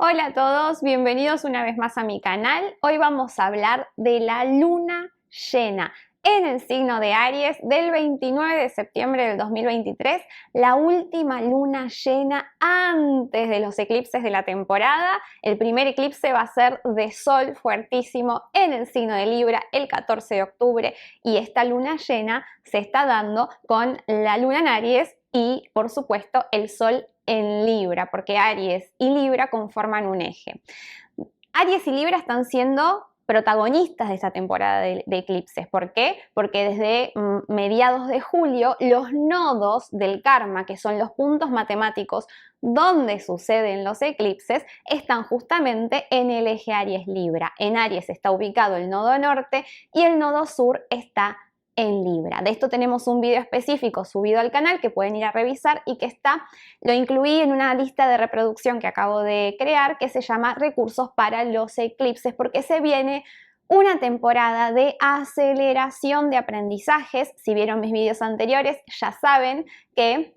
Hola a todos, bienvenidos una vez más a mi canal. Hoy vamos a hablar de la luna llena en el signo de Aries del 29 de septiembre del 2023, la última luna llena antes de los eclipses de la temporada. El primer eclipse va a ser de sol fuertísimo en el signo de Libra el 14 de octubre y esta luna llena se está dando con la luna en Aries y, por supuesto, el sol en Libra, porque Aries y Libra conforman un eje. Aries y Libra están siendo protagonistas de esta temporada de eclipses. ¿Por qué? Porque desde mediados de julio los nodos del karma, que son los puntos matemáticos donde suceden los eclipses, están justamente en el eje Aries-Libra. En Aries está ubicado el nodo norte y el nodo sur está en Libra. De esto tenemos un video específico subido al canal que pueden ir a revisar y que lo incluí en una lista de reproducción que acabo de crear que se llama Recursos para los eclipses, porque se viene una temporada de aceleración de aprendizajes. Si vieron mis videos anteriores ya saben que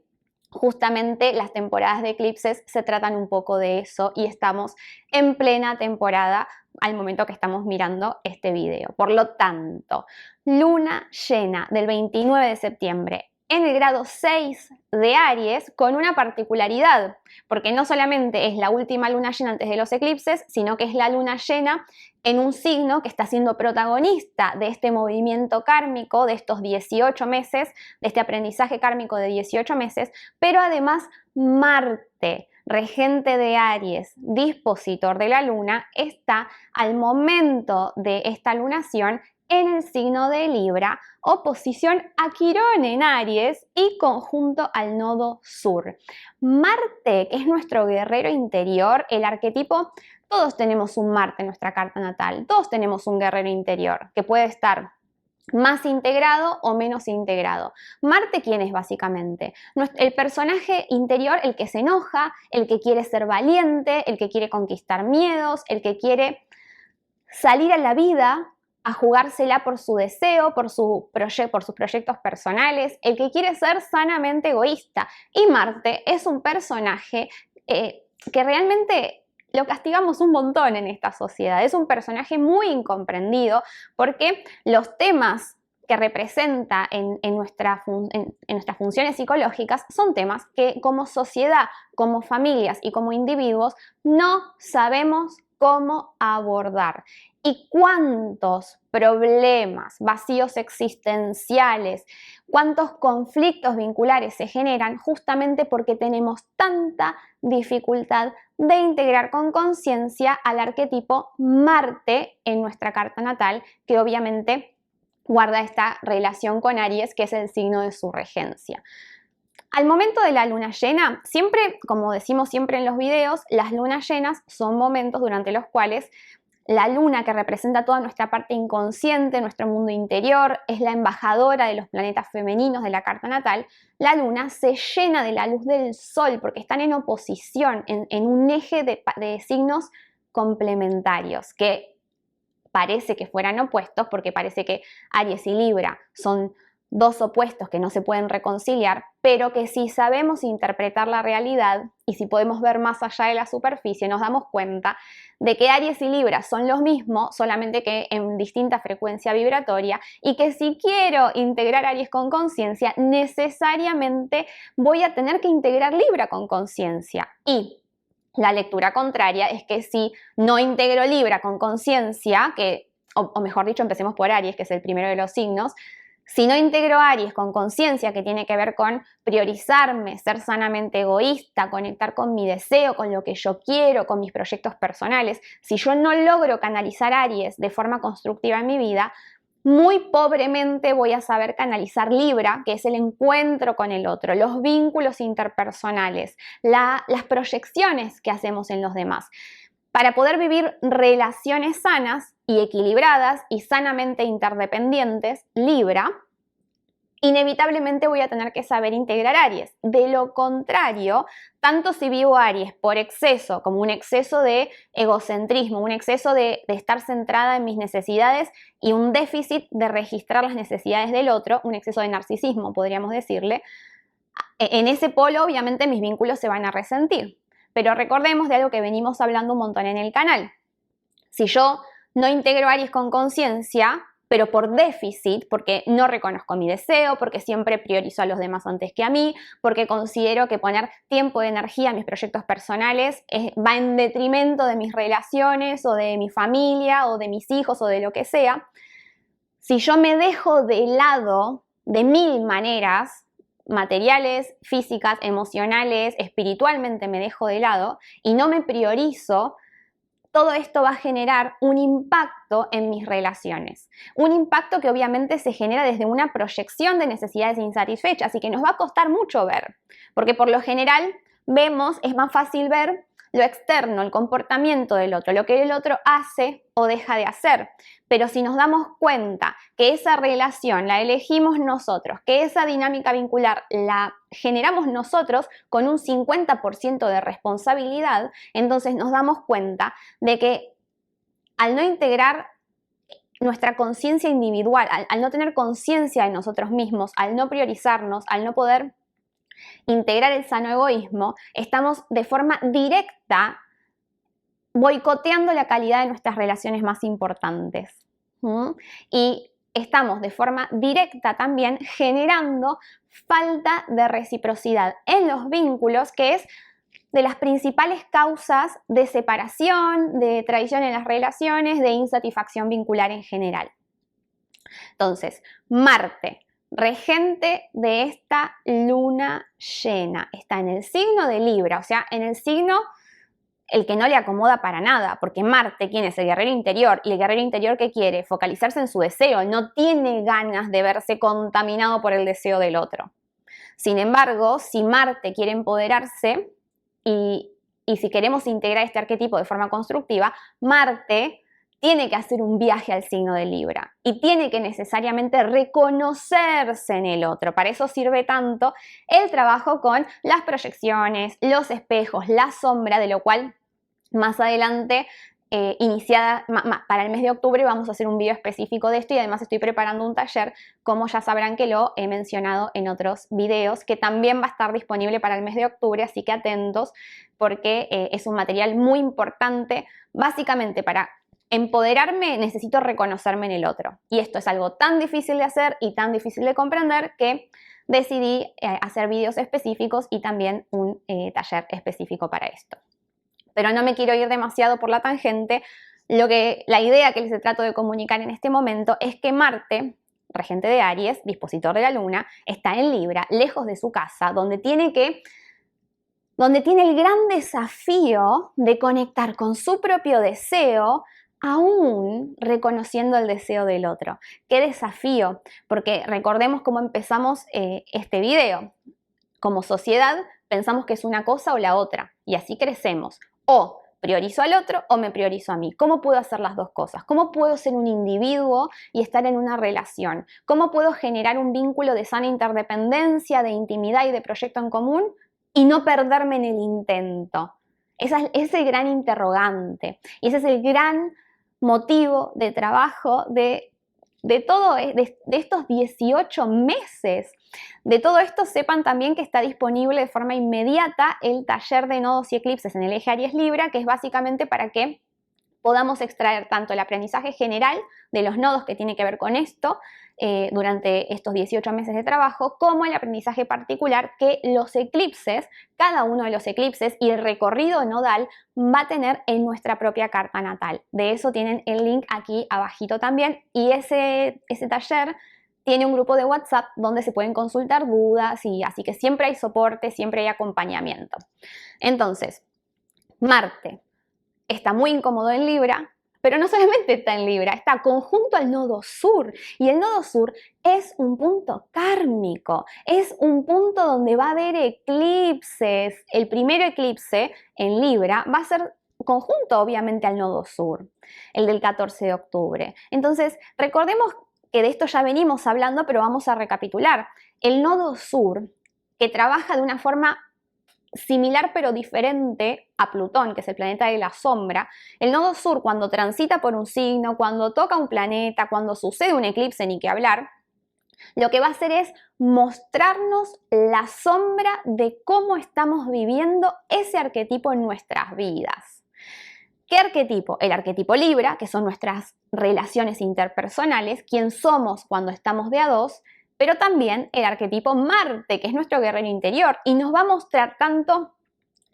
justamente las temporadas de eclipses se tratan un poco de eso y estamos en plena temporada al momento que estamos mirando este video. Por lo tanto, luna llena del 29 de septiembre en el grado 6 de Aries con una particularidad, porque no solamente es la última luna llena antes de los eclipses, sino que es la luna llena en un signo que está siendo protagonista de este movimiento kármico de estos 18 meses, de este aprendizaje kármico de 18 meses, pero además Marte, regente de Aries, dispositor de la luna, está al momento de esta lunación en el signo de Libra, oposición a Quirón en Aries y conjunto al nodo sur. Marte, que es nuestro guerrero interior, el arquetipo, todos tenemos un Marte en nuestra carta natal, todos tenemos un guerrero interior que puede estar más integrado o menos integrado. Marte, ¿quién es básicamente? El personaje interior, el que se enoja, el que quiere ser valiente, el que quiere conquistar miedos, el que quiere salir a la vida a jugársela por su deseo, por sus proyectos personales, el que quiere ser sanamente egoísta. Y Marte es un personaje que realmente lo castigamos un montón en esta sociedad. Es un personaje muy incomprendido porque los temas que representa en nuestras funciones psicológicas son temas que como sociedad, como familias y como individuos no sabemos cómo abordar. ¿Y cuántos problemas, vacíos existenciales, cuántos conflictos vinculares se generan justamente porque tenemos tanta dificultad de integrar con conciencia al arquetipo Marte en nuestra carta natal, que obviamente guarda esta relación con Aries, que es el signo de su regencia? Al momento de la luna llena, siempre, como decimos siempre en los videos, las lunas llenas son momentos durante los cuales la luna, que representa toda nuestra parte inconsciente, nuestro mundo interior, es la embajadora de los planetas femeninos de la carta natal. La luna se llena de la luz del sol porque están en oposición, en un eje de signos complementarios que parece que fueran opuestos, porque parece que Aries y Libra son dos opuestos que no se pueden reconciliar, pero que si sabemos interpretar la realidad y si podemos ver más allá de la superficie, nos damos cuenta de que Aries y Libra son los mismos, solamente que en distinta frecuencia vibratoria, y que si quiero integrar Aries con conciencia, necesariamente voy a tener que integrar Libra con conciencia. Y la lectura contraria es que si no integro Libra con conciencia, o mejor dicho, empecemos por Aries, que es el primero de los signos. Si no integro Aries con conciencia, que tiene que ver con priorizarme, ser sanamente egoísta, conectar con mi deseo, con lo que yo quiero, con mis proyectos personales, si yo no logro canalizar Aries de forma constructiva en mi vida, muy pobremente voy a saber canalizar Libra, que es el encuentro con el otro, los vínculos interpersonales, las proyecciones que hacemos en los demás. Para poder vivir relaciones sanas y equilibradas y sanamente interdependientes, Libra, inevitablemente voy a tener que saber integrar Aries. De lo contrario, tanto si vivo Aries por exceso, como un exceso de egocentrismo, un exceso de estar centrada en mis necesidades y un déficit de registrar las necesidades del otro, un exceso de narcisismo, podríamos decirle, en ese polo obviamente mis vínculos se van a resentir. Pero recordemos de algo que venimos hablando un montón en el canal. Si yo no integro Aries con conciencia, pero por déficit, porque no reconozco mi deseo, porque siempre priorizo a los demás antes que a mí, porque considero que poner tiempo y energía a mis proyectos personales va en detrimento de mis relaciones o de mi familia o de mis hijos o de lo que sea. Si yo me dejo de lado de 1000 maneras, materiales, físicas, emocionales, espiritualmente me dejo de lado y no me priorizo, todo esto va a generar un impacto en mis relaciones. Un impacto que obviamente se genera desde una proyección de necesidades insatisfechas y que nos va a costar mucho ver. Porque por lo general vemos, es más fácil ver lo externo, el comportamiento del otro, lo que el otro hace o deja de hacer. Pero si nos damos cuenta que esa relación la elegimos nosotros, que esa dinámica vincular la generamos nosotros con un 50% de responsabilidad, entonces nos damos cuenta de que al no integrar nuestra conciencia individual, al no tener conciencia de nosotros mismos, al no priorizarnos, al no poder integrar el sano egoísmo, estamos de forma directa boicoteando la calidad de nuestras relaciones más importantes. Y estamos de forma directa también generando falta de reciprocidad en los vínculos, que es de las principales causas de separación, de traición en las relaciones, de insatisfacción vincular en general. Entonces, Marte, regente de esta luna llena, está en el signo de Libra, o sea, en el signo el que no le acomoda para nada, porque Marte, ¿quién es? El guerrero interior, y el guerrero interior ¿qué quiere? Focalizarse en su deseo, no tiene ganas de verse contaminado por el deseo del otro. Sin embargo, si Marte quiere empoderarse y si queremos integrar este arquetipo de forma constructiva, Marte tiene que hacer un viaje al signo de Libra y tiene que necesariamente reconocerse en el otro. Para eso sirve tanto el trabajo con las proyecciones, los espejos, la sombra, de lo cual más adelante, para el mes de octubre, vamos a hacer un video específico de esto y además estoy preparando un taller, como ya sabrán que lo he mencionado en otros videos, que también va a estar disponible para el mes de octubre, así que atentos porque es un material muy importante. Básicamente, para empoderarme necesito reconocerme en el otro y esto es algo tan difícil de hacer y tan difícil de comprender que decidí hacer videos específicos y también un taller específico para esto. Pero no me quiero ir demasiado por la tangente. La idea que les trato de comunicar en este momento es que Marte, regente de Aries, dispositor de la Luna, está en Libra, lejos de su casa, donde tiene el gran desafío de conectar con su propio deseo, aún reconociendo el deseo del otro. ¡Qué desafío! Porque recordemos cómo empezamos este video. Como sociedad pensamos que es una cosa o la otra y así crecemos. O priorizo al otro o me priorizo a mí. ¿Cómo puedo hacer las dos cosas? ¿Cómo puedo ser un individuo y estar en una relación? ¿Cómo puedo generar un vínculo de sana interdependencia, de intimidad y de proyecto en común y no perderme en el intento? Ese es el gran interrogante y ese es el gran motivo de trabajo de estos 18 meses. De todo esto, sepan también que está disponible de forma inmediata el taller de nodos y eclipses en el eje Aries-Libra, que es básicamente para que podamos extraer tanto el aprendizaje general de los nodos que tiene que ver con esto durante estos 18 meses de trabajo, como el aprendizaje particular que los eclipses, cada uno de los eclipses y el recorrido nodal va a tener en nuestra propia carta natal. De eso tienen el link aquí abajito también y ese taller tiene un grupo de WhatsApp donde se pueden consultar dudas y así que siempre hay soporte, siempre hay acompañamiento. Entonces, Marte está muy incómodo en Libra, pero no solamente está en Libra, está conjunto al nodo sur y el nodo sur es un punto kármico, es un punto donde va a haber eclipses. El primer eclipse en Libra va a ser conjunto obviamente al nodo sur, el del 14 de octubre. Entonces, recordemos que de esto ya venimos hablando, pero vamos a recapitular. El nodo sur, que trabaja de una forma similar pero diferente a Plutón, que es el planeta de la sombra, el nodo sur cuando transita por un signo, cuando toca un planeta, cuando sucede un eclipse, ni que hablar, Lo que va a hacer es mostrarnos la sombra de cómo estamos viviendo ese arquetipo en nuestras vidas. ¿Qué arquetipo? El arquetipo Libra, que son nuestras relaciones interpersonales, quién somos cuando estamos de a dos, pero también el arquetipo Marte, que es nuestro guerrero interior, y nos va a mostrar tanto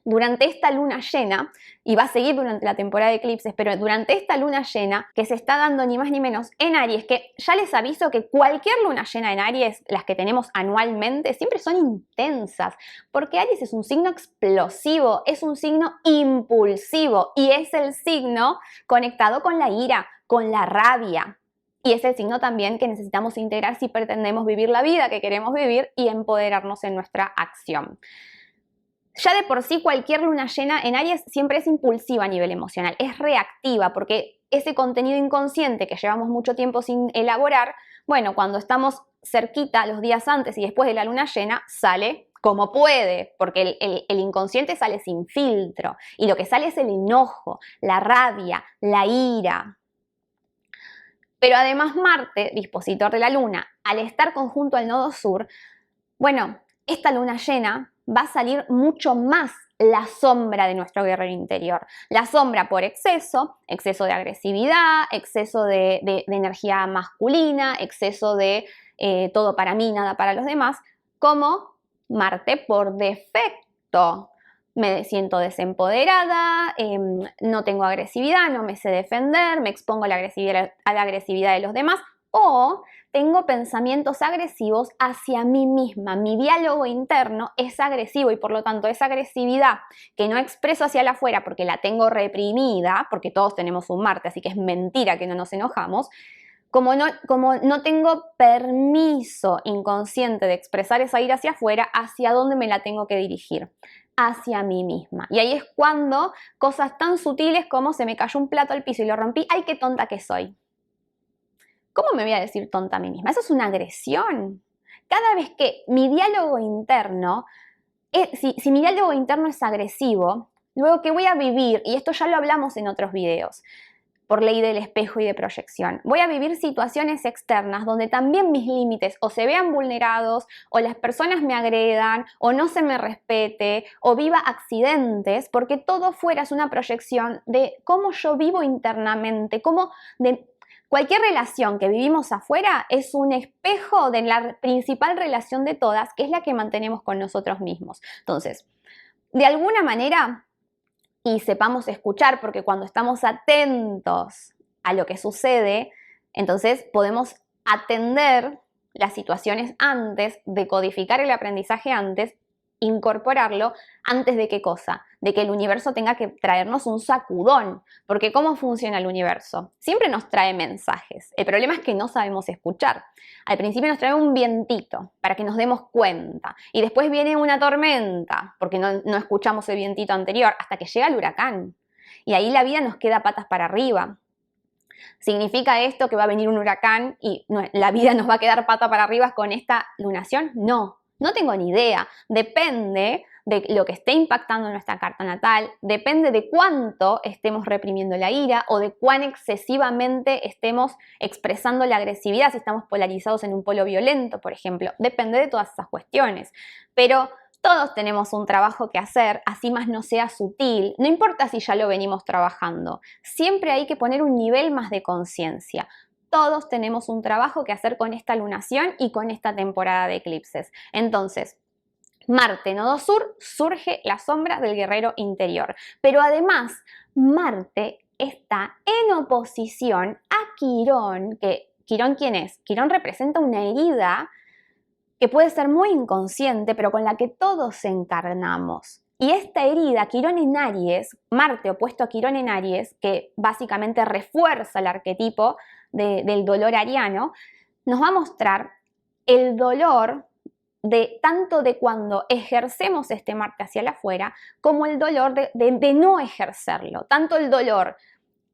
durante esta luna llena, y va a seguir durante la temporada de eclipses, pero durante esta luna llena que se está dando ni más ni menos en Aries, que ya les aviso que cualquier luna llena en Aries, las que tenemos anualmente, siempre son intensas, porque Aries es un signo explosivo, es un signo impulsivo y es el signo conectado con la ira, con la rabia. Y es el signo también que necesitamos integrar si pretendemos vivir la vida que queremos vivir y empoderarnos en nuestra acción. Ya de por sí cualquier luna llena en Aries siempre es impulsiva a nivel emocional, es reactiva porque ese contenido inconsciente que llevamos mucho tiempo sin elaborar, bueno, cuando estamos cerquita los días antes y después de la luna llena, sale como puede, porque el inconsciente sale sin filtro y lo que sale es el enojo, la rabia, la ira. Pero además Marte, dispositor de la luna, al estar conjunto al nodo sur, bueno, esta luna llena va a salir mucho más la sombra de nuestro guerrero interior. La sombra por exceso de agresividad, exceso de energía masculina, exceso de todo para mí, nada para los demás, como Marte por defecto. Me siento desempoderada, no tengo agresividad, no me sé defender, me expongo a la agresividad de los demás, o tengo pensamientos agresivos hacia mí misma. Mi diálogo interno es agresivo y por lo tanto esa agresividad que no expreso hacia la afuera porque la tengo reprimida, porque todos tenemos un Marte, así que es mentira que no nos enojamos, como no tengo permiso inconsciente de expresar esa ira hacia afuera, ¿hacia dónde me la tengo que dirigir? Hacia mí misma. Y ahí es cuando cosas tan sutiles como se me cayó un plato al piso y lo rompí, ¡ay, qué tonta que soy! ¿Cómo me voy a decir tonta a mí misma? Eso es una agresión. Cada vez que mi diálogo interno, si mi diálogo interno es agresivo, luego que voy a vivir, y esto ya lo hablamos en otros videos, por ley del espejo y de proyección, voy a vivir situaciones externas donde también mis límites o se vean vulnerados, o las personas me agredan, o no se me respete, o viva accidentes, porque todo fuera es una proyección de cómo yo vivo internamente, cualquier relación que vivimos afuera es un espejo de la principal relación de todas, que es la que mantenemos con nosotros mismos. Entonces, de alguna manera, y sepamos escuchar, porque cuando estamos atentos a lo que sucede, entonces podemos atender las situaciones antes, decodificar el aprendizaje antes, incorporarlo antes de qué cosa, de que el universo tenga que traernos un sacudón, porque ¿cómo funciona el universo? Siempre nos trae mensajes, el problema es que no sabemos escuchar. Al principio nos trae un vientito para que nos demos cuenta y después viene una tormenta porque no escuchamos el vientito anterior hasta que llega el huracán y ahí la vida nos queda patas para arriba. ¿Significa esto que va a venir un huracán y la vida nos va a quedar pata para arriba con esta lunación? No tengo ni idea. Depende de lo que esté impactando en nuestra carta natal, depende de cuánto estemos reprimiendo la ira o de cuán excesivamente estemos expresando la agresividad, si estamos polarizados en un polo violento, por ejemplo. Depende de todas esas cuestiones. Pero todos tenemos un trabajo que hacer, así más no sea sutil, no importa si ya lo venimos trabajando, siempre hay que poner un nivel más de conciencia. Todos tenemos un trabajo que hacer con esta lunación y con esta temporada de eclipses. Entonces, Marte, nodo sur, surge la sombra del guerrero interior. Pero además, Marte está en oposición a Quirón, que ¿Quirón quién es? Quirón representa una herida que puede ser muy inconsciente, pero con la que todos encarnamos. Y esta herida, Quirón en Aries, Marte opuesto a Quirón en Aries, que básicamente refuerza el arquetipo del dolor ariano, nos va a mostrar el dolor tanto de cuando ejercemos este Marte hacia el afuera, como el dolor de no ejercerlo, tanto el dolor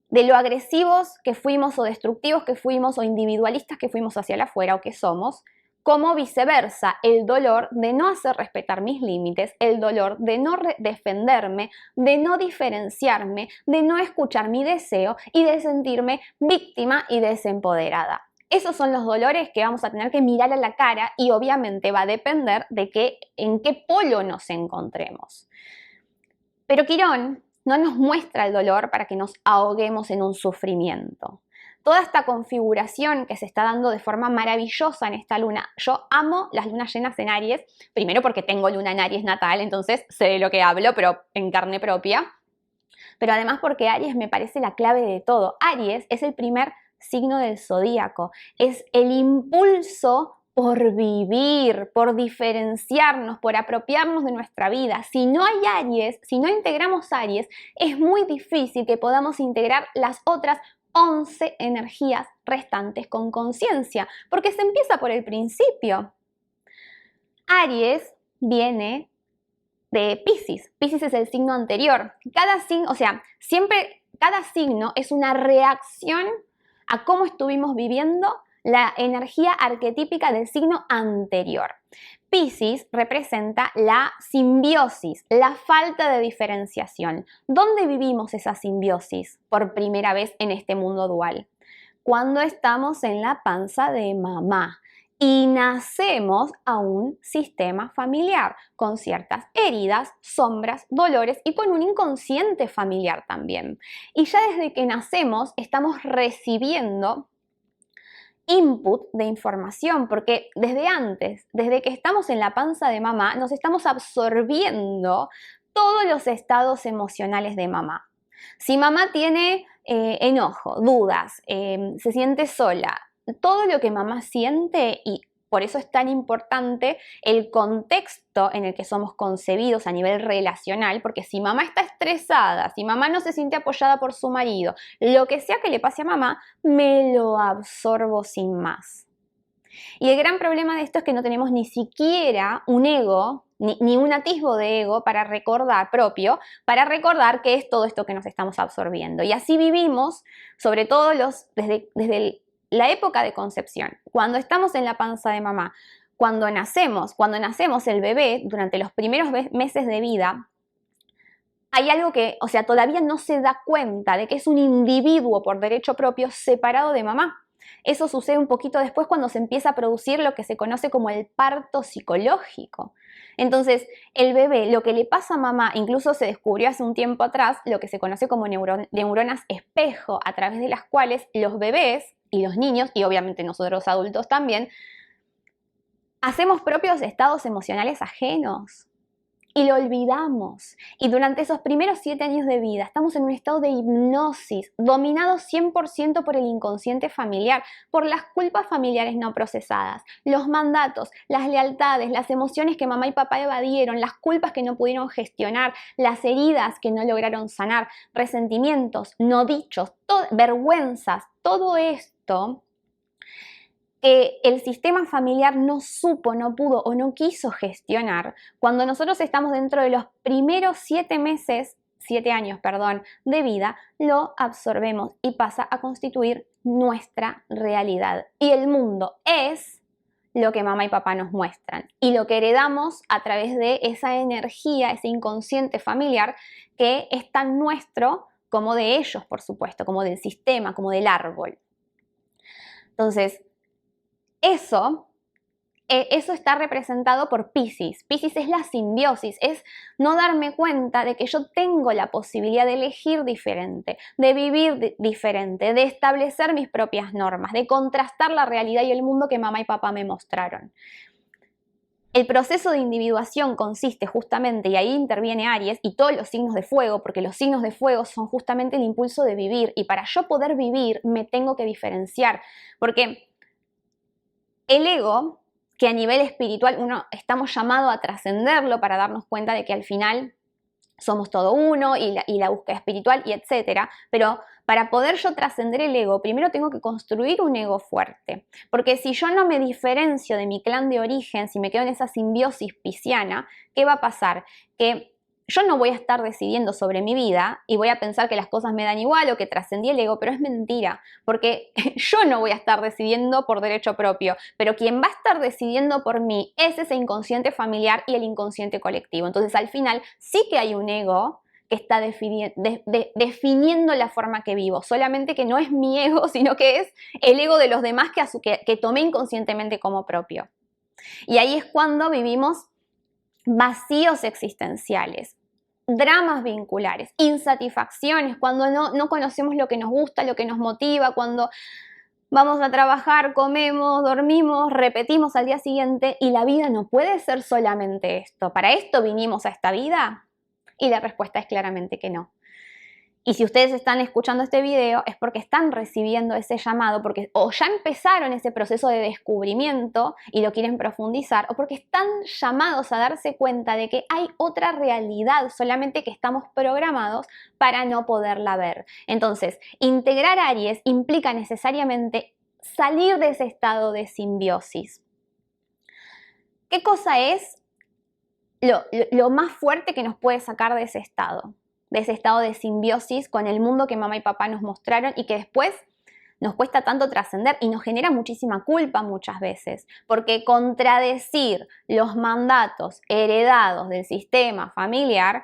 de lo agresivos que fuimos o destructivos que fuimos o individualistas que fuimos hacia el afuera o que somos, como viceversa, el dolor de no hacer respetar mis límites, el dolor de no defenderme, de no diferenciarme, de no escuchar mi deseo y de sentirme víctima y desempoderada. Esos son los dolores que vamos a tener que mirar a la cara y obviamente va a depender de en qué polo nos encontremos. Pero Quirón no nos muestra el dolor para que nos ahoguemos en un sufrimiento. Toda esta configuración que se está dando de forma maravillosa en esta luna. Yo amo las lunas llenas en Aries, primero porque tengo luna en Aries natal, entonces sé de lo que hablo, pero en carne propia. Pero además porque Aries me parece la clave de todo. Aries es el primer signo del zodíaco, es el impulso por vivir, por diferenciarnos, por apropiarnos de nuestra vida. Si no hay Aries, si no integramos Aries, es muy difícil que podamos integrar las otras 11 energías restantes con conciencia, porque se empieza por el principio. Aries viene de Piscis. Piscis es el signo anterior. Cada signo, o sea, siempre cada signo es una reacción a cómo estuvimos viviendo la energía arquetípica del signo anterior. Piscis representa la simbiosis, la falta de diferenciación. ¿Dónde vivimos esa simbiosis por primera vez en este mundo dual? Cuando estamos en la panza de mamá y nacemos a un sistema familiar con ciertas heridas, sombras, dolores y con un inconsciente familiar también. Y ya desde que nacemos estamos recibiendo input de información, porque desde antes, desde que estamos en la panza de mamá, nos estamos absorbiendo todos los estados emocionales de mamá. Si mamá tiene enojo, dudas, se siente sola, todo lo que mamá siente, y por eso es tan importante el contexto en el que somos concebidos a nivel relacional, porque si mamá está estresada, si mamá no se siente apoyada por su marido, lo que sea que le pase a mamá, me lo absorbo sin más. Y el gran problema de esto es que no tenemos ni siquiera un ego, ni un atisbo de ego para recordar propio, para recordar qué es todo esto que nos estamos absorbiendo. Y así vivimos, sobre todo desde la época de concepción, cuando estamos en la panza de mamá, cuando nacemos el bebé, durante los primeros meses de vida, hay algo que, o sea, todavía no se da cuenta de que es un individuo por derecho propio separado de mamá. Eso sucede un poquito después cuando se empieza a producir lo que se conoce como el parto psicológico. Entonces, el bebé, lo que le pasa a mamá, incluso se descubrió hace un tiempo atrás, lo que se conoce como neuronas espejo, a través de las cuales los bebés y los niños, y obviamente nosotros adultos también, hacemos propios estados emocionales ajenos. Y lo olvidamos. Y durante esos primeros 7 años de vida estamos en un estado de hipnosis, dominado 100% por el inconsciente familiar, por las culpas familiares no procesadas, los mandatos, las lealtades, las emociones que mamá y papá evadieron, las culpas que no pudieron gestionar, las heridas que no lograron sanar, resentimientos no dichos, vergüenzas, todo esto que el sistema familiar no supo, no pudo o no quiso gestionar, cuando nosotros estamos dentro de los primeros 7 años, de vida, lo absorbemos y pasa a constituir nuestra realidad. Y el mundo es lo que mamá y papá nos muestran y lo que heredamos a través de esa energía, ese inconsciente familiar que es tan nuestro como de ellos, por supuesto, como del sistema, como del árbol. Entonces, eso está representado por Piscis. Piscis es la simbiosis, es no darme cuenta de que yo tengo la posibilidad de elegir diferente, de vivir diferente, de establecer mis propias normas, de contrastar la realidad y el mundo que mamá y papá me mostraron. El proceso de individuación consiste justamente, y ahí interviene Aries y todos los signos de fuego, porque los signos de fuego son justamente el impulso de vivir, y para yo poder vivir me tengo que diferenciar, porque el ego, que a nivel espiritual estamos llamados a trascenderlo para darnos cuenta de que al final somos todo uno y la búsqueda espiritual y etcétera, pero para poder yo trascender el ego, primero tengo que construir un ego fuerte, porque si yo no me diferencio de mi clan de origen, si me quedo en esa simbiosis pisciana, ¿qué va a pasar? Que yo no voy a estar decidiendo sobre mi vida y voy a pensar que las cosas me dan igual o que trascendí el ego, pero es mentira, porque yo no voy a estar decidiendo por derecho propio, pero quien va a estar decidiendo por mí es ese inconsciente familiar y el inconsciente colectivo. Entonces, al final, sí que hay un ego que está definiendo la forma que vivo, solamente que no es mi ego, sino que es el ego de los demás que tomé inconscientemente como propio. Y ahí es cuando vivimos vacíos existenciales, dramas vinculares, insatisfacciones, cuando no conocemos lo que nos gusta, lo que nos motiva, cuando vamos a trabajar, comemos, dormimos, repetimos al día siguiente y la vida no puede ser solamente esto. ¿Para esto vinimos a esta vida? Y la respuesta es claramente que no. Y si ustedes están escuchando este video es porque están recibiendo ese llamado, porque o ya empezaron ese proceso de descubrimiento y lo quieren profundizar, o porque están llamados a darse cuenta de que hay otra realidad, solamente que estamos programados para no poderla ver. Entonces, integrar Aries implica necesariamente salir de ese estado de simbiosis. ¿Qué cosa es lo más fuerte que nos puede sacar de ese estado? De ese estado de simbiosis con el mundo que mamá y papá nos mostraron y que después nos cuesta tanto trascender y nos genera muchísima culpa muchas veces, porque contradecir los mandatos heredados del sistema familiar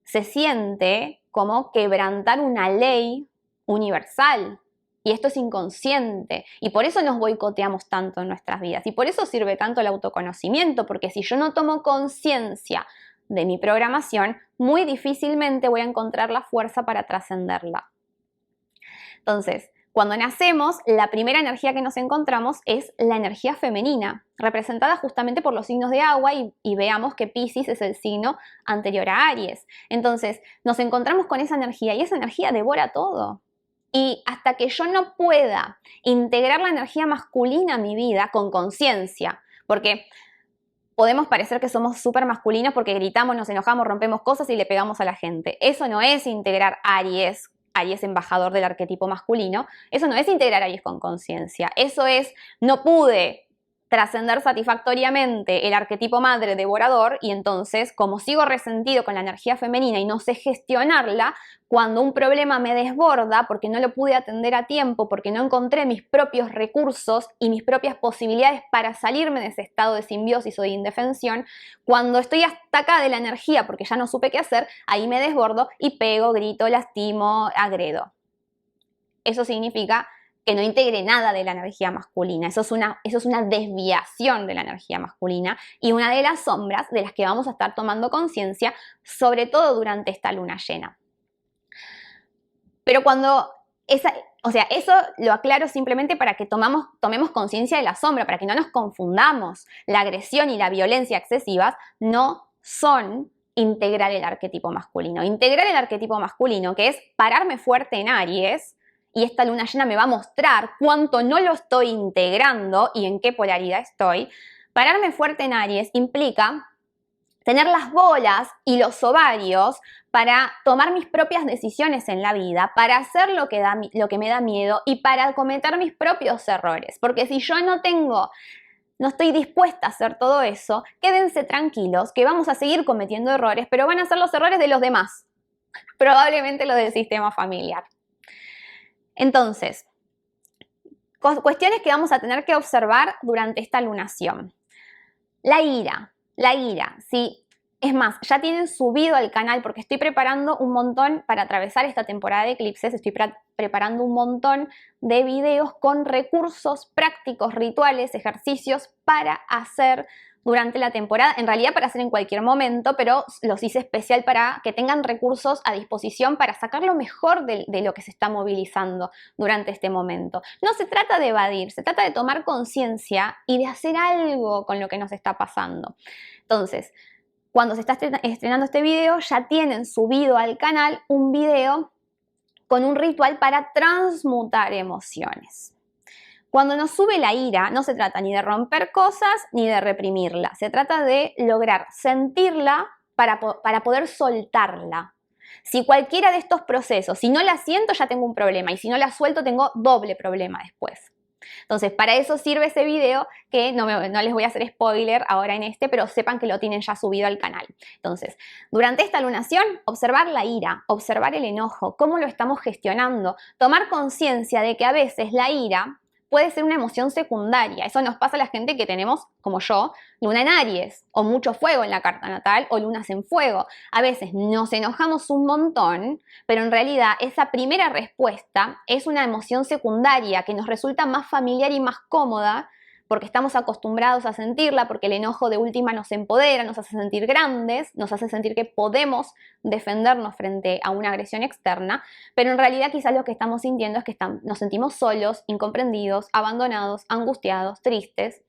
se siente como quebrantar una ley universal. Y esto es inconsciente y por eso nos boicoteamos tanto en nuestras vidas y por eso sirve tanto el autoconocimiento, porque si yo no tomo conciencia de mi programación, muy difícilmente voy a encontrar la fuerza para trascenderla. Entonces, cuando nacemos, la primera energía que nos encontramos es la energía femenina, representada justamente por los signos de agua y veamos que Piscis es el signo anterior a Aries. Entonces, nos encontramos con esa energía y esa energía devora todo. Y hasta que yo no pueda integrar la energía masculina a mi vida con conciencia, porque podemos parecer que somos súper masculinos porque gritamos, nos enojamos, rompemos cosas y le pegamos a la gente. Eso no es integrar Aries, Aries embajador del arquetipo masculino. Eso no es integrar Aries con conciencia. Eso es, no pude trascender satisfactoriamente el arquetipo madre devorador y entonces, como sigo resentido con la energía femenina y no sé gestionarla, cuando un problema me desborda porque no lo pude atender a tiempo, porque no encontré mis propios recursos y mis propias posibilidades para salirme de ese estado de simbiosis o de indefensión, cuando estoy hasta acá de la energía porque ya no supe qué hacer, ahí me desbordo y pego, grito, lastimo, agredo. Eso significa que no integre nada de la energía masculina. Eso es una desviación de la energía masculina y una de las sombras de las que vamos a estar tomando conciencia, sobre todo durante esta luna llena. Pero eso lo aclaro simplemente para que tomemos conciencia de la sombra, para que no nos confundamos. La agresión y la violencia excesivas no son integrar el arquetipo masculino. Integrar el arquetipo masculino, que es pararme fuerte en Aries, y esta luna llena me va a mostrar cuánto no lo estoy integrando y en qué polaridad estoy. Pararme fuerte en Aries implica tener las bolas y los ovarios para tomar mis propias decisiones en la vida, para hacer lo que me da miedo y para cometer mis propios errores. Porque si yo no estoy dispuesta a hacer todo eso, quédense tranquilos que vamos a seguir cometiendo errores, pero van a ser los errores de los demás, probablemente los del sistema familiar. Entonces, cuestiones que vamos a tener que observar durante esta lunación. La ira, sí. Es más, ya tienen subido al canal porque estoy preparando un montón para atravesar esta temporada de eclipses, estoy preparando un montón de videos con recursos prácticos, rituales, ejercicios para hacer durante la temporada, en realidad para hacer en cualquier momento, pero los hice especial para que tengan recursos a disposición para sacar lo mejor de lo que se está movilizando durante este momento. No se trata de evadir, se trata de tomar conciencia y de hacer algo con lo que nos está pasando. Entonces, cuando se está estrenando este video, ya tienen subido al canal un video con un ritual para transmutar emociones. Cuando nos sube la ira, no se trata ni de romper cosas ni de reprimirla. Se trata de lograr sentirla para poder soltarla. Si cualquiera de estos procesos, si no la siento ya tengo un problema y si no la suelto tengo doble problema después. Entonces, para eso sirve ese video que no les voy a hacer spoiler ahora en pero sepan que lo tienen ya subido al canal. Entonces, durante esta lunación, observar la ira, observar el enojo, cómo lo estamos gestionando, tomar conciencia de que a veces la ira puede ser una emoción secundaria. Eso nos pasa a la gente que tenemos, como yo, luna en Aries, o mucho fuego en la carta natal, o lunas en fuego. A veces nos enojamos un montón, pero en realidad esa primera respuesta es una emoción secundaria que nos resulta más familiar y más cómoda, porque estamos acostumbrados a sentirla, porque el enojo de última nos empodera, nos hace sentir grandes, nos hace sentir que podemos defendernos frente a una agresión externa, pero en realidad quizás lo que estamos sintiendo es que nos sentimos solos, incomprendidos, abandonados, angustiados, tristes.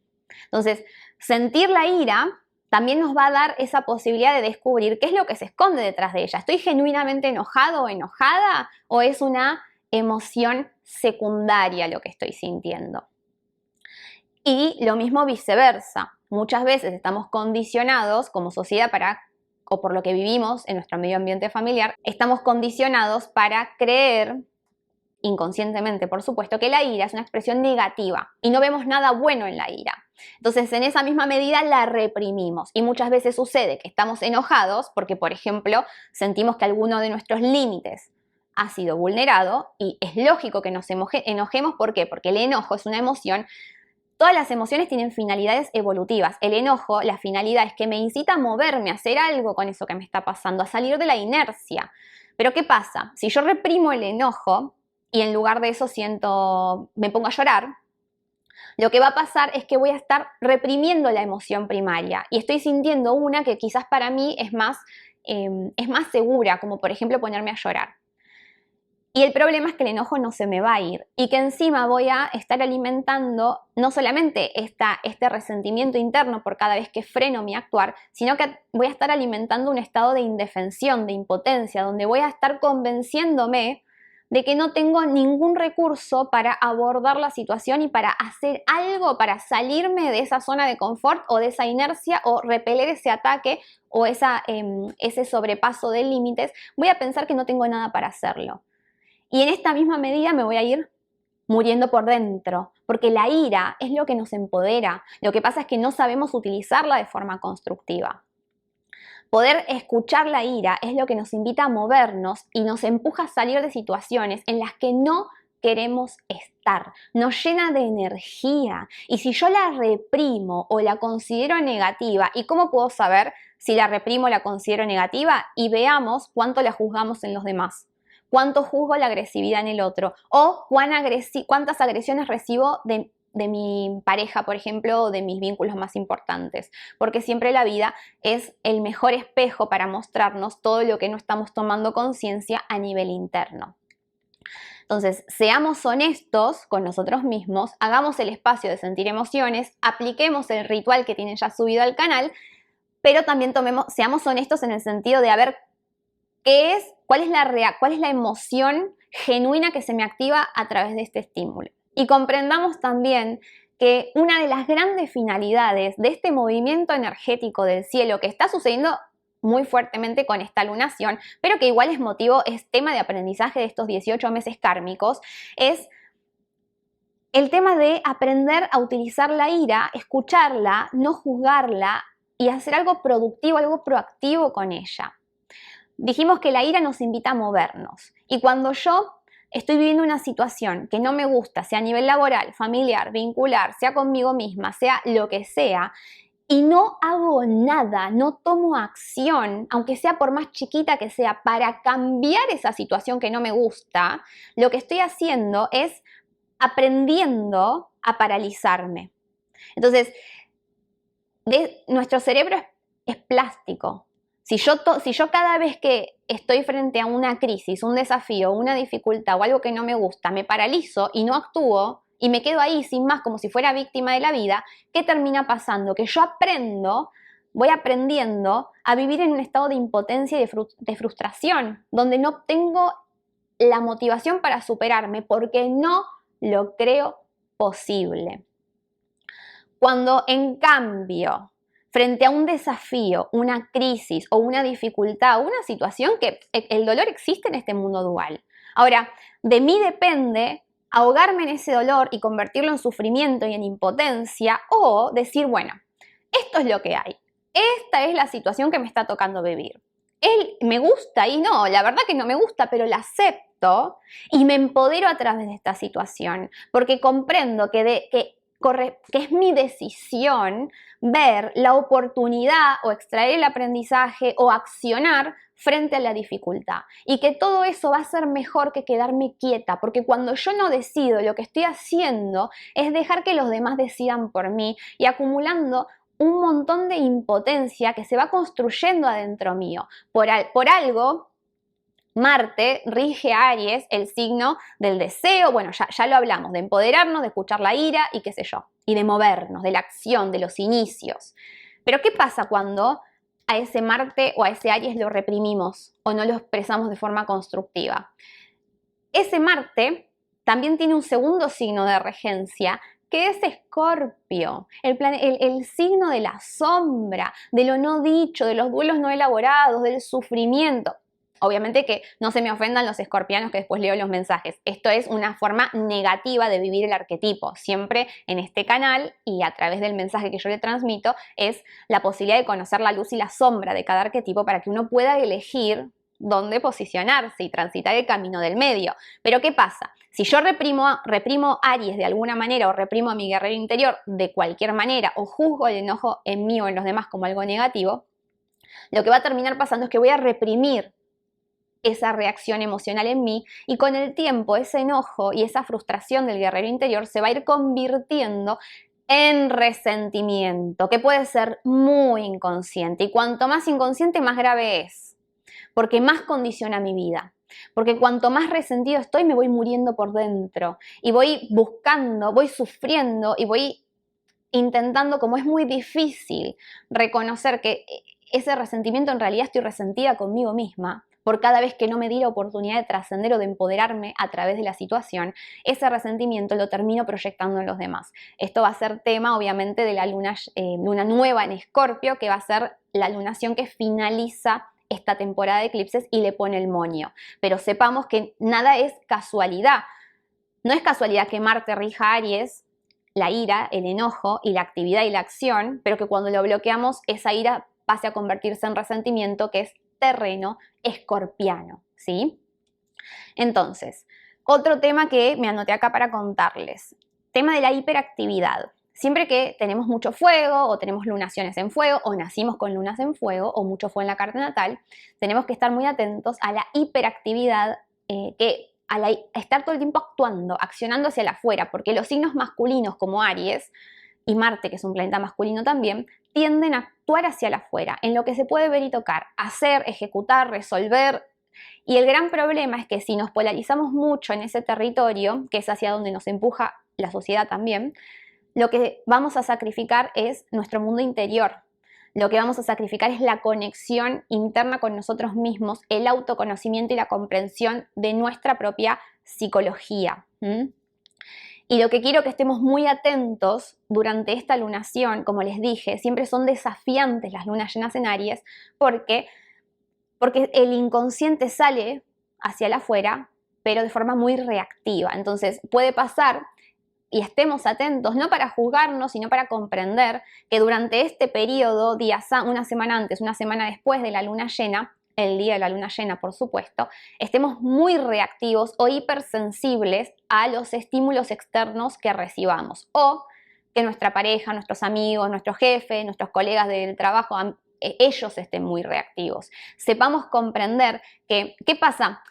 Entonces, sentir la ira también nos va a dar esa posibilidad de descubrir qué es lo que se esconde detrás de ella. ¿Estoy genuinamente enojado o enojada o es una emoción secundaria lo que estoy sintiendo? Y lo mismo viceversa. Muchas veces estamos condicionados como sociedad o por lo que vivimos en nuestro medio ambiente familiar, estamos condicionados para creer, inconscientemente por supuesto, que la ira es una expresión negativa y no vemos nada bueno en la ira. Entonces, en esa misma medida la reprimimos y muchas veces sucede que estamos enojados porque, por ejemplo, sentimos que alguno de nuestros límites ha sido vulnerado y es lógico que nos enojemos. ¿Por qué? Porque el enojo es una emoción. Todas las emociones tienen finalidades evolutivas. El enojo, la finalidad es que me incita a moverme, a hacer algo con eso que me está pasando, a salir de la inercia. Pero ¿qué pasa? Si yo reprimo el enojo y en lugar de eso me pongo a llorar, lo que va a pasar es que voy a estar reprimiendo la emoción primaria y estoy sintiendo una que quizás para mí es más segura, como por ejemplo ponerme a llorar. Y el problema es que el enojo no se me va a ir y que encima voy a estar alimentando no solamente este resentimiento interno por cada vez que freno mi actuar, sino que voy a estar alimentando un estado de indefensión, de impotencia, donde voy a estar convenciéndome de que no tengo ningún recurso para abordar la situación y para hacer algo para salirme de esa zona de confort o de esa inercia o repeler ese ataque o ese sobrepaso de límites. Voy a pensar que no tengo nada para hacerlo. Y en esta misma medida me voy a ir muriendo por dentro, porque la ira es lo que nos empodera. Lo que pasa es que no sabemos utilizarla de forma constructiva. Poder escuchar la ira es lo que nos invita a movernos y nos empuja a salir de situaciones en las que no queremos estar. Nos llena de energía. Y si yo la reprimo o la considero negativa, ¿y cómo puedo saber si la reprimo o la considero negativa? Y veamos cuánto la juzgamos en los demás. Cuánto juzgo la agresividad en el otro o cuántas agresiones recibo de mi pareja, por ejemplo, o de mis vínculos más importantes, porque siempre la vida es el mejor espejo para mostrarnos todo lo que no estamos tomando conciencia a nivel interno. Entonces, seamos honestos con nosotros mismos, hagamos el espacio de sentir emociones, apliquemos el ritual que tienen ya subido al canal, pero también seamos honestos en el sentido de ver cuál es la emoción genuina que se me activa a través de este estímulo. Y comprendamos también que una de las grandes finalidades de este movimiento energético del cielo que está sucediendo muy fuertemente con esta lunación, pero que igual es tema de aprendizaje de estos 18 meses kármicos, es el tema de aprender a utilizar la ira, escucharla, no juzgarla y hacer algo productivo, algo proactivo con ella. Dijimos que la ira nos invita a movernos y cuando yo estoy viviendo una situación que no me gusta, sea a nivel laboral, familiar, vincular, sea conmigo misma, sea lo que sea, y no hago nada, no tomo acción, aunque sea por más chiquita que sea, para cambiar esa situación que no me gusta, lo que estoy haciendo es aprendiendo a paralizarme. Entonces, nuestro cerebro es plástico. Si yo cada vez que estoy frente a una crisis, un desafío, una dificultad o algo que no me gusta, me paralizo y no actúo y me quedo ahí sin más como si fuera víctima de la vida, ¿qué termina pasando? Que yo voy aprendiendo a vivir en un estado de impotencia y de frustración, donde no tengo la motivación para superarme porque no lo creo posible. Cuando en cambio, frente a un desafío, una crisis o una dificultad, una situación que el dolor existe en este mundo dual. Ahora, de mí depende ahogarme en ese dolor y convertirlo en sufrimiento y en impotencia o decir, bueno, esto es lo que hay. Esta es la situación que me está tocando vivir. Me gusta y no, la verdad que no me gusta, pero la acepto. esto y me empodero a través de esta situación, porque comprendo que es mi decisión ver la oportunidad o extraer el aprendizaje o accionar frente a la dificultad, y que todo eso va a ser mejor que quedarme quieta, porque cuando yo no decido, lo que estoy haciendo es dejar que los demás decidan por mí y acumulando un montón de impotencia que se va construyendo adentro mío. Por algo, Marte rige a Aries, el signo del deseo, bueno, ya lo hablamos, de empoderarnos, de escuchar la ira y qué sé yo, y de movernos, de la acción, de los inicios. Pero ¿qué pasa cuando a ese Marte o a ese Aries lo reprimimos o no lo expresamos de forma constructiva? Ese Marte también tiene un segundo signo de regencia, que es Escorpio, el signo de la sombra, de lo no dicho, de los duelos no elaborados, del sufrimiento. Obviamente que no se me ofendan los escorpianos que después leo los mensajes. Esto es una forma negativa de vivir el arquetipo. Siempre en este canal y a través del mensaje que yo le transmito es la posibilidad de conocer la luz y la sombra de cada arquetipo para que uno pueda elegir dónde posicionarse y transitar el camino del medio. Pero ¿qué pasa? Si yo reprimo Aries de alguna manera o reprimo a mi guerrero interior de cualquier manera o juzgo el enojo en mí o en los demás como algo negativo, lo que va a terminar pasando es que voy a reprimir esa reacción emocional en mí y con el tiempo ese enojo y esa frustración del guerrero interior se va a ir convirtiendo en resentimiento, que puede ser muy inconsciente, y cuanto más inconsciente más grave es, porque más condiciona mi vida. Porque cuanto más resentido estoy, me voy muriendo por dentro y voy buscando, voy sufriendo y voy intentando, como es muy difícil reconocer que ese resentimiento en realidad estoy resentida conmigo misma, por cada vez que no me di la oportunidad de trascender o de empoderarme a través de la situación, ese resentimiento lo termino proyectando en los demás. Esto va a ser tema, obviamente, de la luna nueva en Escorpio, que va a ser la lunación que finaliza esta temporada de eclipses y le pone el moño. Pero sepamos que nada es casualidad. No es casualidad que Marte rija Aries, la ira, el enojo y la actividad y la acción, pero que cuando lo bloqueamos, esa ira pase a convertirse en resentimiento, que es terreno escorpiano, ¿sí? Entonces, otro tema que me anoté acá para contarles, tema de la hiperactividad. Siempre que tenemos mucho fuego o tenemos lunaciones en fuego o nacimos con lunas en fuego o mucho fuego en la carta natal, tenemos que estar muy atentos a la hiperactividad, a estar todo el tiempo actuando, accionando hacia el afuera, porque los signos masculinos como Aries y Marte, que es un planeta masculino también, tienden a actuar hacia el afuera, en lo que se puede ver y tocar, hacer, ejecutar, resolver. Y el gran problema es que si nos polarizamos mucho en ese territorio, que es hacia donde nos empuja la sociedad también, lo que vamos a sacrificar es nuestro mundo interior. Lo que vamos a sacrificar es la conexión interna con nosotros mismos, el autoconocimiento y la comprensión de nuestra propia psicología. Y lo que quiero que estemos muy atentos durante esta lunación, como les dije, siempre son desafiantes las lunas llenas en Aries, porque el inconsciente sale hacia el afuera, pero de forma muy reactiva. Entonces puede pasar, y estemos atentos, no para juzgarnos, sino para comprender que durante este periodo, una semana antes, una semana después de la luna llena, el día de la luna llena, por supuesto, estemos muy reactivos o hipersensibles a los estímulos externos que recibamos, o que nuestra pareja, nuestros amigos, nuestro jefe, nuestros colegas del trabajo, ellos estén muy reactivos. Sepamos comprender que, ¿qué pasa?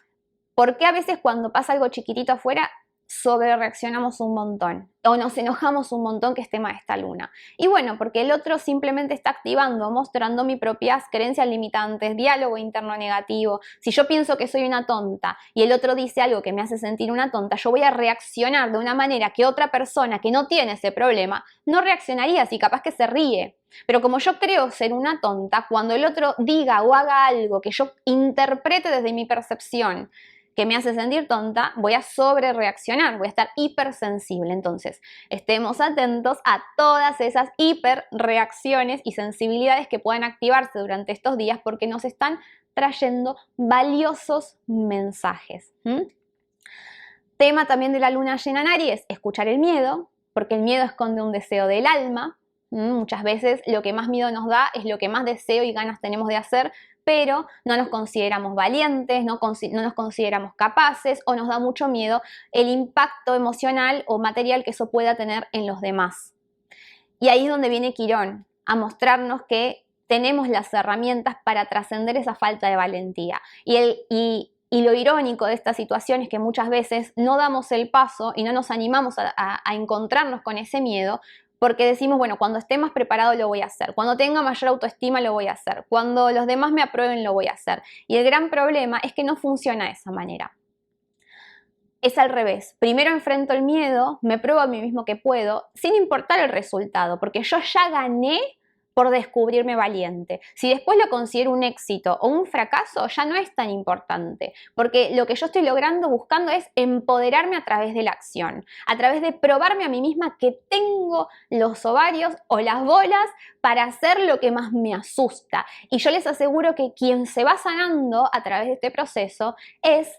¿Por qué a veces cuando pasa algo chiquitito afuera sobre reaccionamos un montón o nos enojamos un montón, que es tema de esta luna? Y bueno, porque el otro simplemente está activando, mostrando mis propias creencias limitantes, diálogo interno negativo. Si yo pienso que soy una tonta y el otro dice algo que me hace sentir una tonta, yo voy a reaccionar de una manera que otra persona que no tiene ese problema no reaccionaría, así capaz que se ríe. Pero como yo creo ser una tonta, cuando el otro diga o haga algo que yo interprete desde mi percepción que me hace sentir tonta, voy a sobre reaccionar, voy a estar hipersensible. Entonces, estemos atentos a todas esas hiperreacciones y sensibilidades que puedan activarse durante estos días, porque nos están trayendo valiosos mensajes. Tema también de la luna llena en Aries, escuchar el miedo, porque el miedo esconde un deseo del alma. Muchas veces lo que más miedo nos da es lo que más deseo y ganas tenemos de hacer, pero no nos consideramos valientes, no nos consideramos capaces o nos da mucho miedo el impacto emocional o material que eso pueda tener en los demás. Y ahí es donde viene Quirón, a mostrarnos que tenemos las herramientas para trascender esa falta de valentía. Y lo irónico de esta situación es que muchas veces no damos el paso y no nos animamos a encontrarnos con ese miedo porque decimos, bueno, cuando esté más preparado lo voy a hacer, cuando tenga mayor autoestima lo voy a hacer, cuando los demás me aprueben lo voy a hacer. Y el gran problema es que no funciona de esa manera. Es al revés. Primero enfrento el miedo, me pruebo a mí mismo que puedo, sin importar el resultado, porque yo ya gané por descubrirme valiente. Si después lo considero un éxito o un fracaso, ya no es tan importante, porque lo que yo estoy buscando es empoderarme a través de la acción, a través de probarme a mí misma que tengo los ovarios o las bolas para hacer lo que más me asusta. Y yo les aseguro que quien se va sanando a través de este proceso es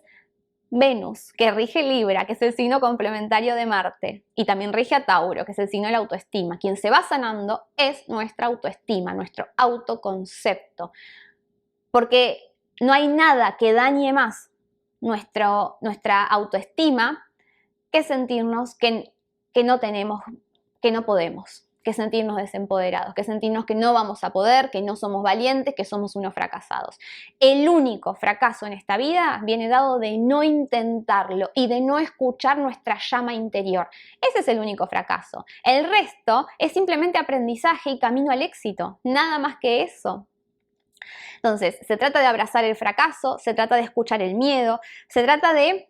Venus, que rige Libra, que es el signo complementario de Marte, y también rige a Tauro, que es el signo de la autoestima. Quien se va sanando es nuestra autoestima, nuestro autoconcepto, porque no hay nada que dañe más nuestra autoestima que sentirnos que no tenemos, que no podemos, que sentirnos desempoderados, que sentirnos que no vamos a poder, que no somos valientes, que somos unos fracasados. El único fracaso en esta vida viene dado de no intentarlo y de no escuchar nuestra llama interior. Ese es el único fracaso. El resto es simplemente aprendizaje y camino al éxito, nada más que eso. Entonces, se trata de abrazar el fracaso, se trata de escuchar el miedo, se trata de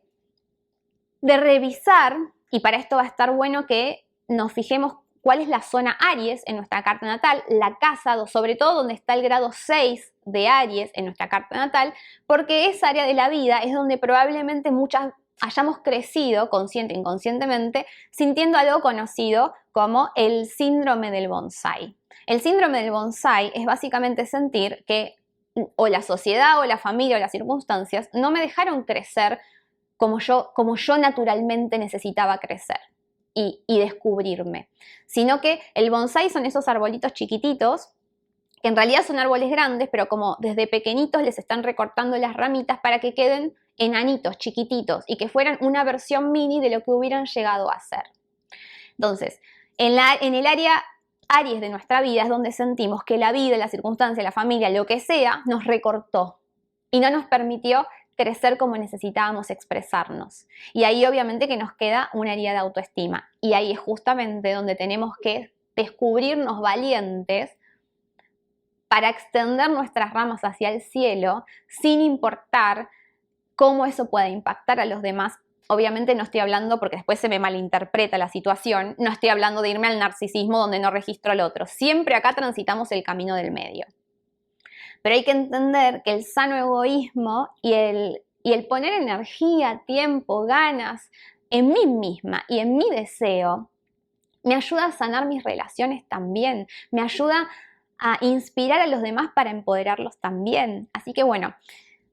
revisar, y para esto va a estar bueno que nos fijemos cuál es la zona Aries en nuestra carta natal, la casa, sobre todo donde está el grado 6 de Aries en nuestra carta natal, porque esa área de la vida es donde probablemente muchas hayamos crecido, consciente e inconscientemente, sintiendo algo conocido como el síndrome del bonsái. El síndrome del bonsái es básicamente sentir que o la sociedad o la familia o las circunstancias no me dejaron crecer como yo naturalmente necesitaba crecer y descubrirme, sino que el bonsái son esos arbolitos chiquititos que en realidad son árboles grandes, pero como desde pequeñitos les están recortando las ramitas para que queden enanitos, chiquititos, y que fueran una versión mini de lo que hubieran llegado a ser. Entonces, en el área Aries de nuestra vida es donde sentimos que la vida, la circunstancia, la familia, lo que sea, nos recortó y no nos permitió crecer como necesitábamos expresarnos. Y ahí obviamente que nos queda una herida de autoestima. Y ahí es justamente donde tenemos que descubrirnos valientes para extender nuestras ramas hacia el cielo sin importar cómo eso pueda impactar a los demás. Obviamente no estoy hablando, porque después se me malinterpreta la situación, no estoy hablando de irme al narcisismo donde no registro al otro. Siempre acá transitamos el camino del medio. Pero hay que entender que el sano egoísmo y el poner energía, tiempo, ganas en mí misma y en mi deseo, me ayuda a sanar mis relaciones también, me ayuda a inspirar a los demás para empoderarlos también. Así que bueno,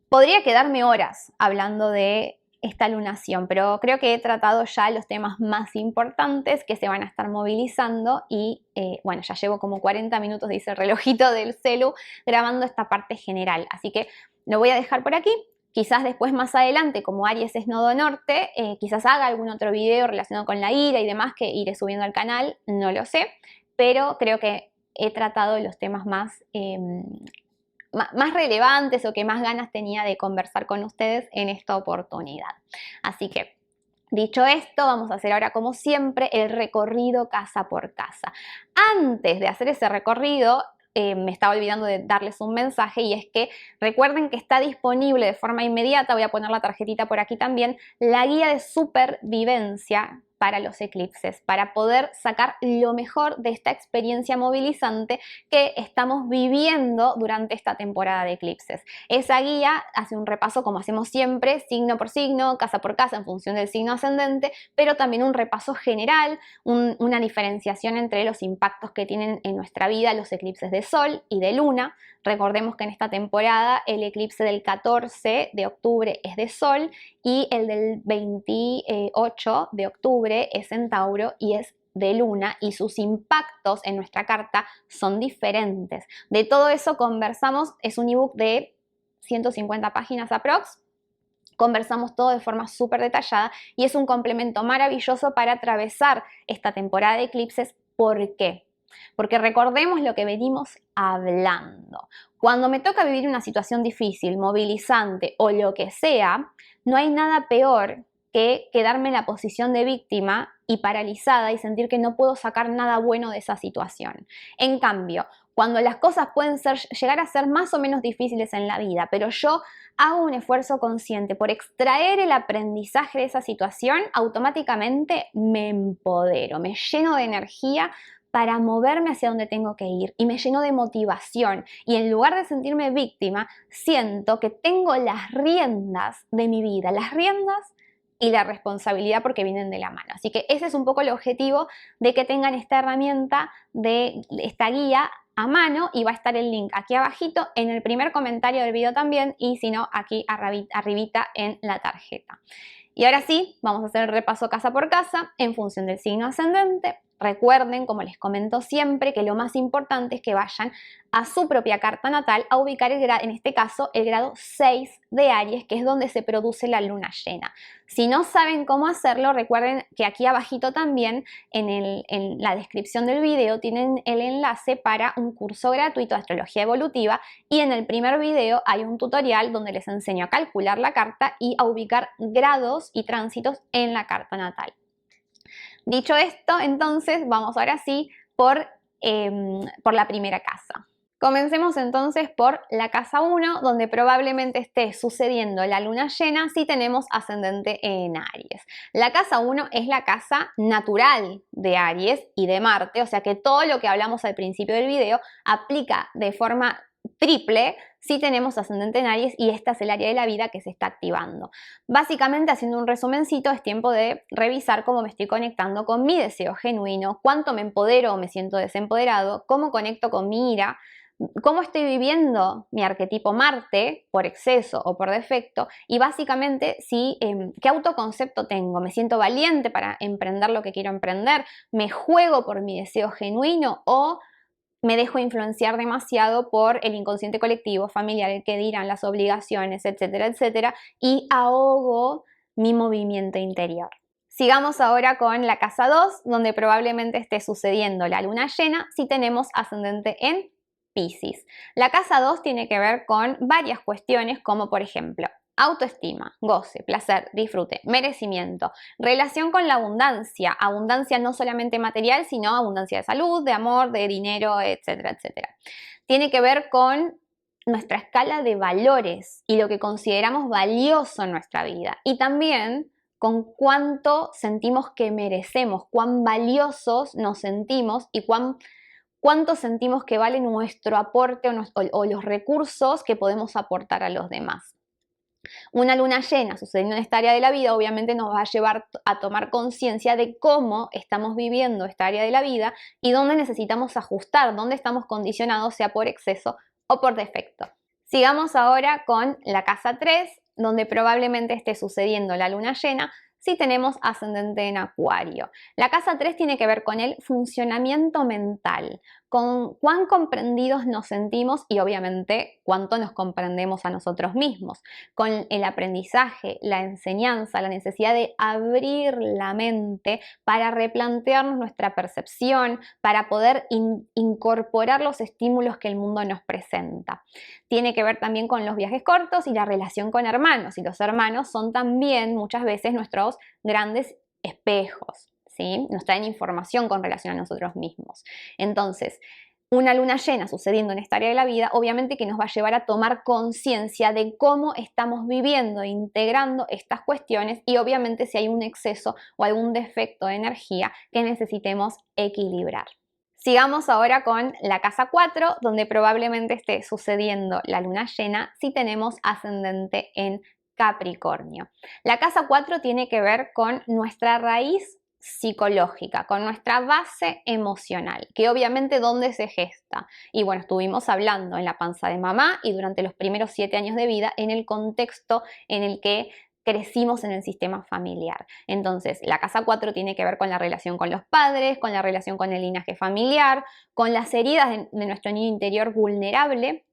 podría quedarme horas hablando de esta lunación, pero creo que he tratado ya los temas más importantes que se van a estar movilizando y bueno, ya llevo como 40 minutos, dice el relojito del celu, grabando esta parte general, así que lo voy a dejar por aquí. Quizás después más adelante, como Aries es nodo norte, quizás haga algún otro video relacionado con la ira y demás que iré subiendo al canal, no lo sé, pero creo que he tratado los temas más relevantes o que más ganas tenía de conversar con ustedes en esta oportunidad. Así que, dicho esto, vamos a hacer ahora, como siempre, el recorrido casa por casa. Antes de hacer ese recorrido, me estaba olvidando de darles un mensaje, y es que recuerden que está disponible de forma inmediata, voy a poner la tarjetita por aquí también, la guía de supervivencia para los eclipses, para poder sacar lo mejor de esta experiencia movilizante que estamos viviendo durante esta temporada de eclipses. Esa guía hace un repaso, como hacemos siempre, signo por signo, casa por casa, en función del signo ascendente, pero también un repaso general, una diferenciación entre los impactos que tienen en nuestra vida los eclipses de Sol y de Luna. Recordemos que en esta temporada el eclipse del 14 de octubre es de Sol y el del 28 de octubre es en Tauro y es de luna y sus impactos en nuestra carta son diferentes. De todo eso conversamos, es un ebook de 150 páginas aprox. Conversamos todo de forma súper detallada y es un complemento maravilloso para atravesar esta temporada de eclipses. ¿Por qué? Porque recordemos lo que venimos hablando. Cuando me toca vivir una situación difícil, movilizante o lo que sea, no hay nada peor que quedarme en la posición de víctima y paralizada y sentir que no puedo sacar nada bueno de esa situación. En cambio, cuando las cosas pueden llegar a ser más o menos difíciles en la vida, pero yo hago un esfuerzo consciente por extraer el aprendizaje de esa situación, automáticamente me empodero, me lleno de energía para moverme hacia donde tengo que ir y me lleno de motivación y en lugar de sentirme víctima, siento que tengo las riendas de mi vida, las riendas y la responsabilidad porque vienen de la mano. Así que ese es un poco el objetivo de que tengan esta herramienta, de esta guía a mano y va a estar el link aquí abajito en el primer comentario del video también y si no aquí arribita en la tarjeta. Y ahora sí, vamos a hacer el repaso casa por casa en función del signo ascendente. Recuerden, como les comento siempre, que lo más importante es que vayan a su propia carta natal a ubicar en este caso el grado 6 de Aries, que es donde se produce la luna llena. Si no saben cómo hacerlo, recuerden que aquí abajito también en la descripción del video tienen el enlace para un curso gratuito de astrología evolutiva y en el primer video hay un tutorial donde les enseño a calcular la carta y a ubicar grados y tránsitos en la carta natal. Dicho esto, entonces vamos ahora sí por la primera casa. Comencemos entonces por la casa 1, donde probablemente esté sucediendo la luna llena si tenemos ascendente en Aries. La casa 1 es la casa natural de Aries y de Marte, o sea que todo lo que hablamos al principio del video aplica de forma triple si tenemos ascendente en Aries y esta es el área de la vida que se está activando. Básicamente, haciendo un resumencito, es tiempo de revisar cómo me estoy conectando con mi deseo genuino, cuánto me empodero o me siento desempoderado, cómo conecto con mi ira, cómo estoy viviendo mi arquetipo Marte por exceso o por defecto y básicamente qué autoconcepto tengo, me siento valiente para emprender lo que quiero emprender, me juego por mi deseo genuino o me dejo influenciar demasiado por el inconsciente colectivo, familiar, el que dirán, las obligaciones, etcétera, etcétera, y ahogo mi movimiento interior. Sigamos ahora con la casa 2, donde probablemente esté sucediendo la luna llena si tenemos ascendente en Piscis. La casa 2 tiene que ver con varias cuestiones, como por ejemplo, autoestima, goce, placer, disfrute, merecimiento, relación con la abundancia, abundancia no solamente material, sino abundancia de salud, de amor, de dinero, etcétera, etcétera. Tiene que ver con nuestra escala de valores y lo que consideramos valioso en nuestra vida y también con cuánto sentimos que merecemos, cuán valiosos nos sentimos y cuánto sentimos que vale nuestro aporte o los recursos que podemos aportar a los demás. Una luna llena sucediendo en esta área de la vida obviamente nos va a llevar a tomar conciencia de cómo estamos viviendo esta área de la vida y dónde necesitamos ajustar, dónde estamos condicionados, sea por exceso o por defecto. Sigamos ahora con la casa 3, donde probablemente esté sucediendo la luna llena si tenemos ascendente en Acuario. La casa 3 tiene que ver con el funcionamiento mental, con cuán comprendidos nos sentimos y obviamente cuánto nos comprendemos a nosotros mismos, con el aprendizaje, la enseñanza, la necesidad de abrir la mente para replantearnos nuestra percepción, para poder incorporar los estímulos que el mundo nos presenta. Tiene que ver también con los viajes cortos y la relación con hermanos, y los hermanos son también muchas veces nuestros grandes espejos, ¿sí? Nos traen información con relación a nosotros mismos. Entonces, una luna llena sucediendo en esta área de la vida, obviamente que nos va a llevar a tomar conciencia de cómo estamos viviendo, integrando estas cuestiones y obviamente si hay un exceso o algún defecto de energía que necesitemos equilibrar. Sigamos ahora con la casa 4, donde probablemente esté sucediendo la luna llena si tenemos ascendente en Capricornio. La casa 4 tiene que ver con nuestra raíz psicológica, con nuestra base emocional, que obviamente dónde se gesta. Y bueno, estuvimos hablando en la panza de mamá y durante los primeros 7 años de vida en el contexto en el que crecimos en el sistema familiar. Entonces, la casa 4 tiene que ver con la relación con los padres, con la relación con el linaje familiar, con las heridas de nuestro niño interior vulnerable,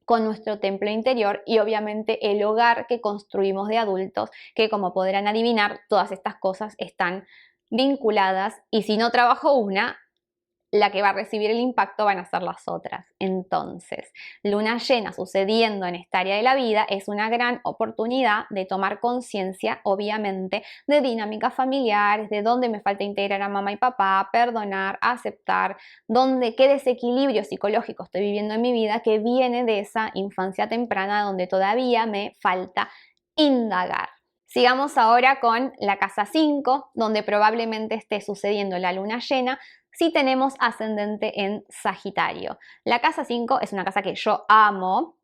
con nuestro templo interior y obviamente el hogar que construimos de adultos, que como podrán adivinar, todas estas cosas están vinculadas y si no trabajo una, la que va a recibir el impacto van a ser las otras. Entonces, luna llena sucediendo en esta área de la vida es una gran oportunidad de tomar conciencia, obviamente, de dinámicas familiares, de dónde me falta integrar a mamá y papá, perdonar, aceptar, qué desequilibrio psicológico estoy viviendo en mi vida que viene de esa infancia temprana donde todavía me falta indagar. Sigamos ahora con la casa 5, donde probablemente esté sucediendo la luna llena, si tenemos ascendente en Sagitario. La casa 5 es una casa que yo amo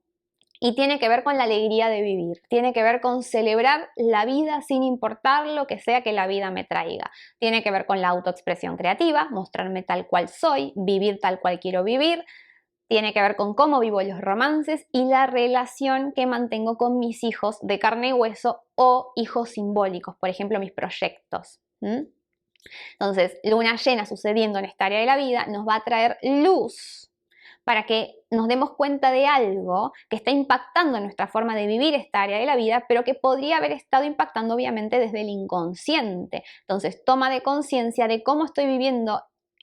y tiene que ver con la alegría de vivir, tiene que ver con celebrar la vida sin importar lo que sea que la vida me traiga. Tiene que ver con la autoexpresión creativa, mostrarme tal cual soy, vivir tal cual quiero vivir. Tiene que ver con cómo vivo los romances y la relación que mantengo con mis hijos de carne y hueso o hijos simbólicos, por ejemplo, mis proyectos. Entonces, luna llena sucediendo en esta área de la vida nos va a traer luz para que nos demos cuenta de algo que está impactando en nuestra forma de vivir esta área de la vida, pero que podría haber estado impactando obviamente desde el inconsciente. Entonces, toma de conciencia de cómo estoy viviendo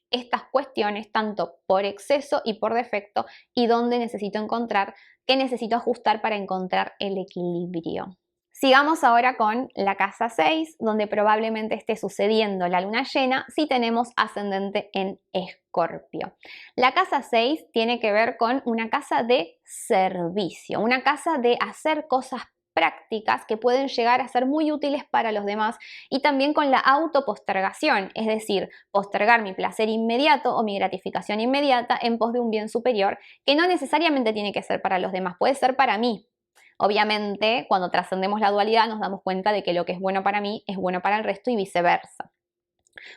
estas cuestiones, tanto por exceso y por defecto, y dónde necesito encontrar, qué necesito ajustar para encontrar el equilibrio. Sigamos ahora con la casa 6, donde probablemente esté sucediendo la luna llena si tenemos ascendente en Escorpio. La casa 6 tiene que ver con una casa de servicio, una casa de hacer cosas prácticas que pueden llegar a ser muy útiles para los demás y también con la autopostergación, es decir, postergar mi placer inmediato o mi gratificación inmediata en pos de un bien superior que no necesariamente tiene que ser para los demás, puede ser para mí. Obviamente, cuando trascendemos la dualidad nos damos cuenta de que lo que es bueno para mí es bueno para el resto y viceversa.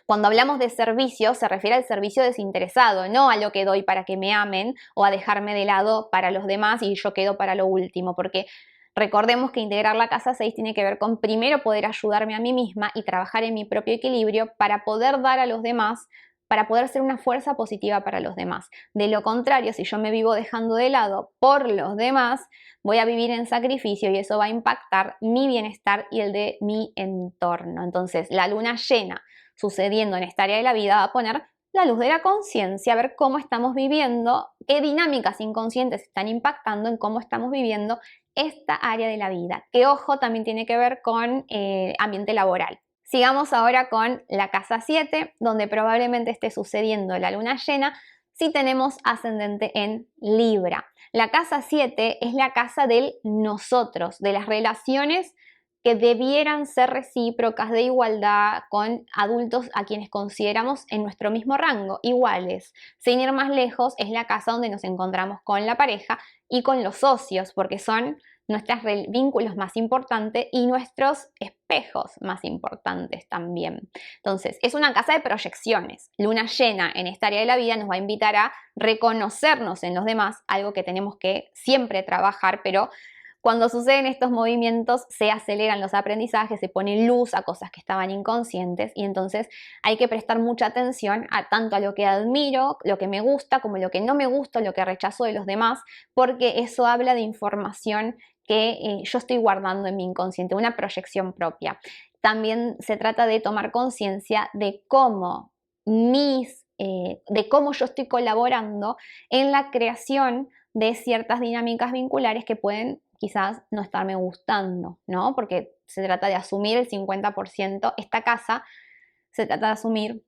Cuando hablamos de servicio, se refiere al servicio desinteresado, no a lo que doy para que me amen o a dejarme de lado para los demás y yo quedo para lo último, porque recordemos que integrar la casa 6 tiene que ver con primero poder ayudarme a mí misma y trabajar en mi propio equilibrio para poder dar a los demás, para poder ser una fuerza positiva para los demás. De lo contrario, si yo me vivo dejando de lado por los demás, voy a vivir en sacrificio y eso va a impactar mi bienestar y el de mi entorno. Entonces, la luna llena sucediendo en esta área de la vida va a poner la luz de la conciencia, a ver cómo estamos viviendo, qué dinámicas inconscientes están impactando en cómo estamos viviendo esta área de la vida, que ojo también tiene que ver con ambiente laboral. Sigamos ahora con la casa 7, donde probablemente esté sucediendo la luna llena si tenemos ascendente en Libra. La casa 7 es la casa del nosotros, de las relaciones que debieran ser recíprocas, de igualdad, con adultos a quienes consideramos en nuestro mismo rango, iguales. Sin ir más lejos, es la casa donde nos encontramos con la pareja y con los socios, porque son nuestros vínculos más importantes y nuestros espejos más importantes también. Entonces, es una casa de proyecciones. Luna llena en esta área de la vida nos va a invitar a reconocernos en los demás, algo que tenemos que siempre trabajar, pero cuando suceden estos movimientos se aceleran los aprendizajes, se pone luz a cosas que estaban inconscientes y entonces hay que prestar mucha atención a tanto a lo que admiro, lo que me gusta, como lo que no me gusta, lo que rechazo de los demás, porque eso habla de información que yo estoy guardando en mi inconsciente, una proyección propia. También se trata de tomar conciencia de cómo de cómo yo estoy colaborando en la creación de ciertas dinámicas vinculares que pueden quizás no estarme gustando, ¿no? Porque se trata de asumir el 50%, esta casa se trata de asumir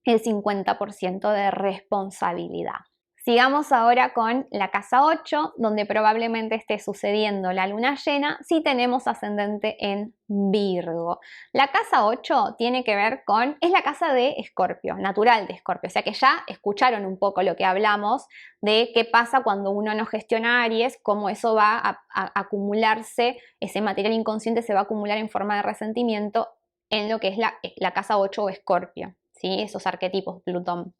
el 50% de responsabilidad. Sigamos ahora con la casa 8, donde probablemente esté sucediendo la luna llena si tenemos ascendente en Virgo. La casa 8 tiene que ver es la casa de Escorpio, natural de Escorpio, o sea que ya escucharon un poco lo que hablamos de qué pasa cuando uno no gestiona Aries, cómo eso va a acumularse, ese material inconsciente se va a acumular en forma de resentimiento en lo que es la casa 8 o Escorpio, ¿sí? Esos arquetipos, Plutón.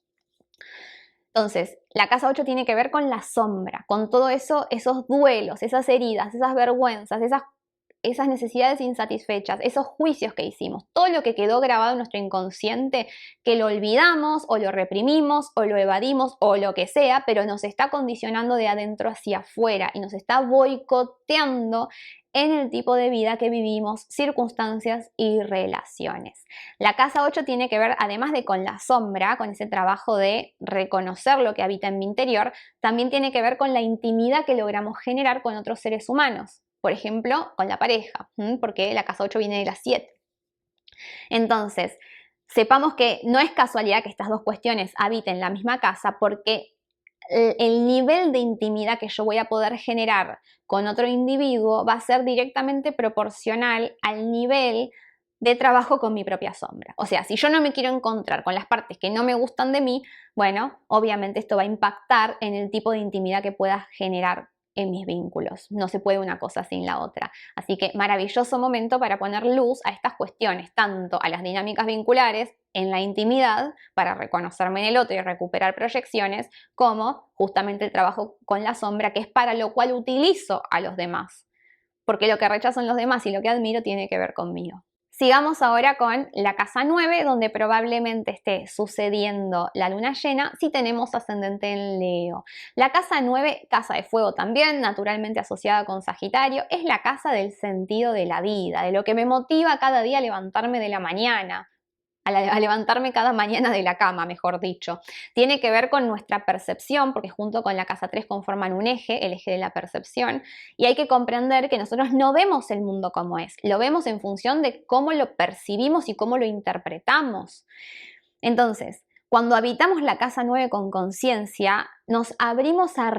Entonces, la casa 8 tiene que ver con la sombra, con todo eso, esos duelos, esas heridas, esas vergüenzas, esas esas necesidades insatisfechas, esos juicios que hicimos, todo lo que quedó grabado en nuestro inconsciente, que lo olvidamos o lo reprimimos o lo evadimos o lo que sea, pero nos está condicionando de adentro hacia afuera y nos está boicoteando en el tipo de vida que vivimos, circunstancias y relaciones. La casa 8 tiene que ver, además de con la sombra, con ese trabajo de reconocer lo que habita en mi interior, también tiene que ver con la intimidad que logramos generar con otros seres humanos. Por ejemplo, con la pareja, porque la casa 8 viene de las 7. Entonces, sepamos que no es casualidad que estas dos cuestiones habiten la misma casa, porque el nivel de intimidad que yo voy a poder generar con otro individuo va a ser directamente proporcional al nivel de trabajo con mi propia sombra. O sea, si yo no me quiero encontrar con las partes que no me gustan de mí, bueno, obviamente esto va a impactar en el tipo de intimidad que pueda generar en mis vínculos. No se puede una cosa sin la otra. Así que maravilloso momento para poner luz a estas cuestiones, tanto a las dinámicas vinculares en la intimidad, para reconocerme en el otro y recuperar proyecciones, como justamente el trabajo con la sombra, que es para lo cual utilizo a los demás. Porque lo que rechazo en los demás y lo que admiro tiene que ver conmigo. Sigamos ahora con la casa 9, donde probablemente esté sucediendo la luna llena si tenemos ascendente en Leo. La casa 9, casa de fuego también, naturalmente asociada con Sagitario, es la casa del sentido de la vida, de lo que me motiva cada día a levantarme de la mañana. A levantarme cada mañana de la cama, mejor dicho. Tiene que ver con nuestra percepción, porque junto con la casa 3 conforman un eje, el eje de la percepción, y hay que comprender que nosotros no vemos el mundo como es, lo vemos en función de cómo lo percibimos y cómo lo interpretamos. Entonces, cuando habitamos la casa 9 con conciencia, nos abrimos a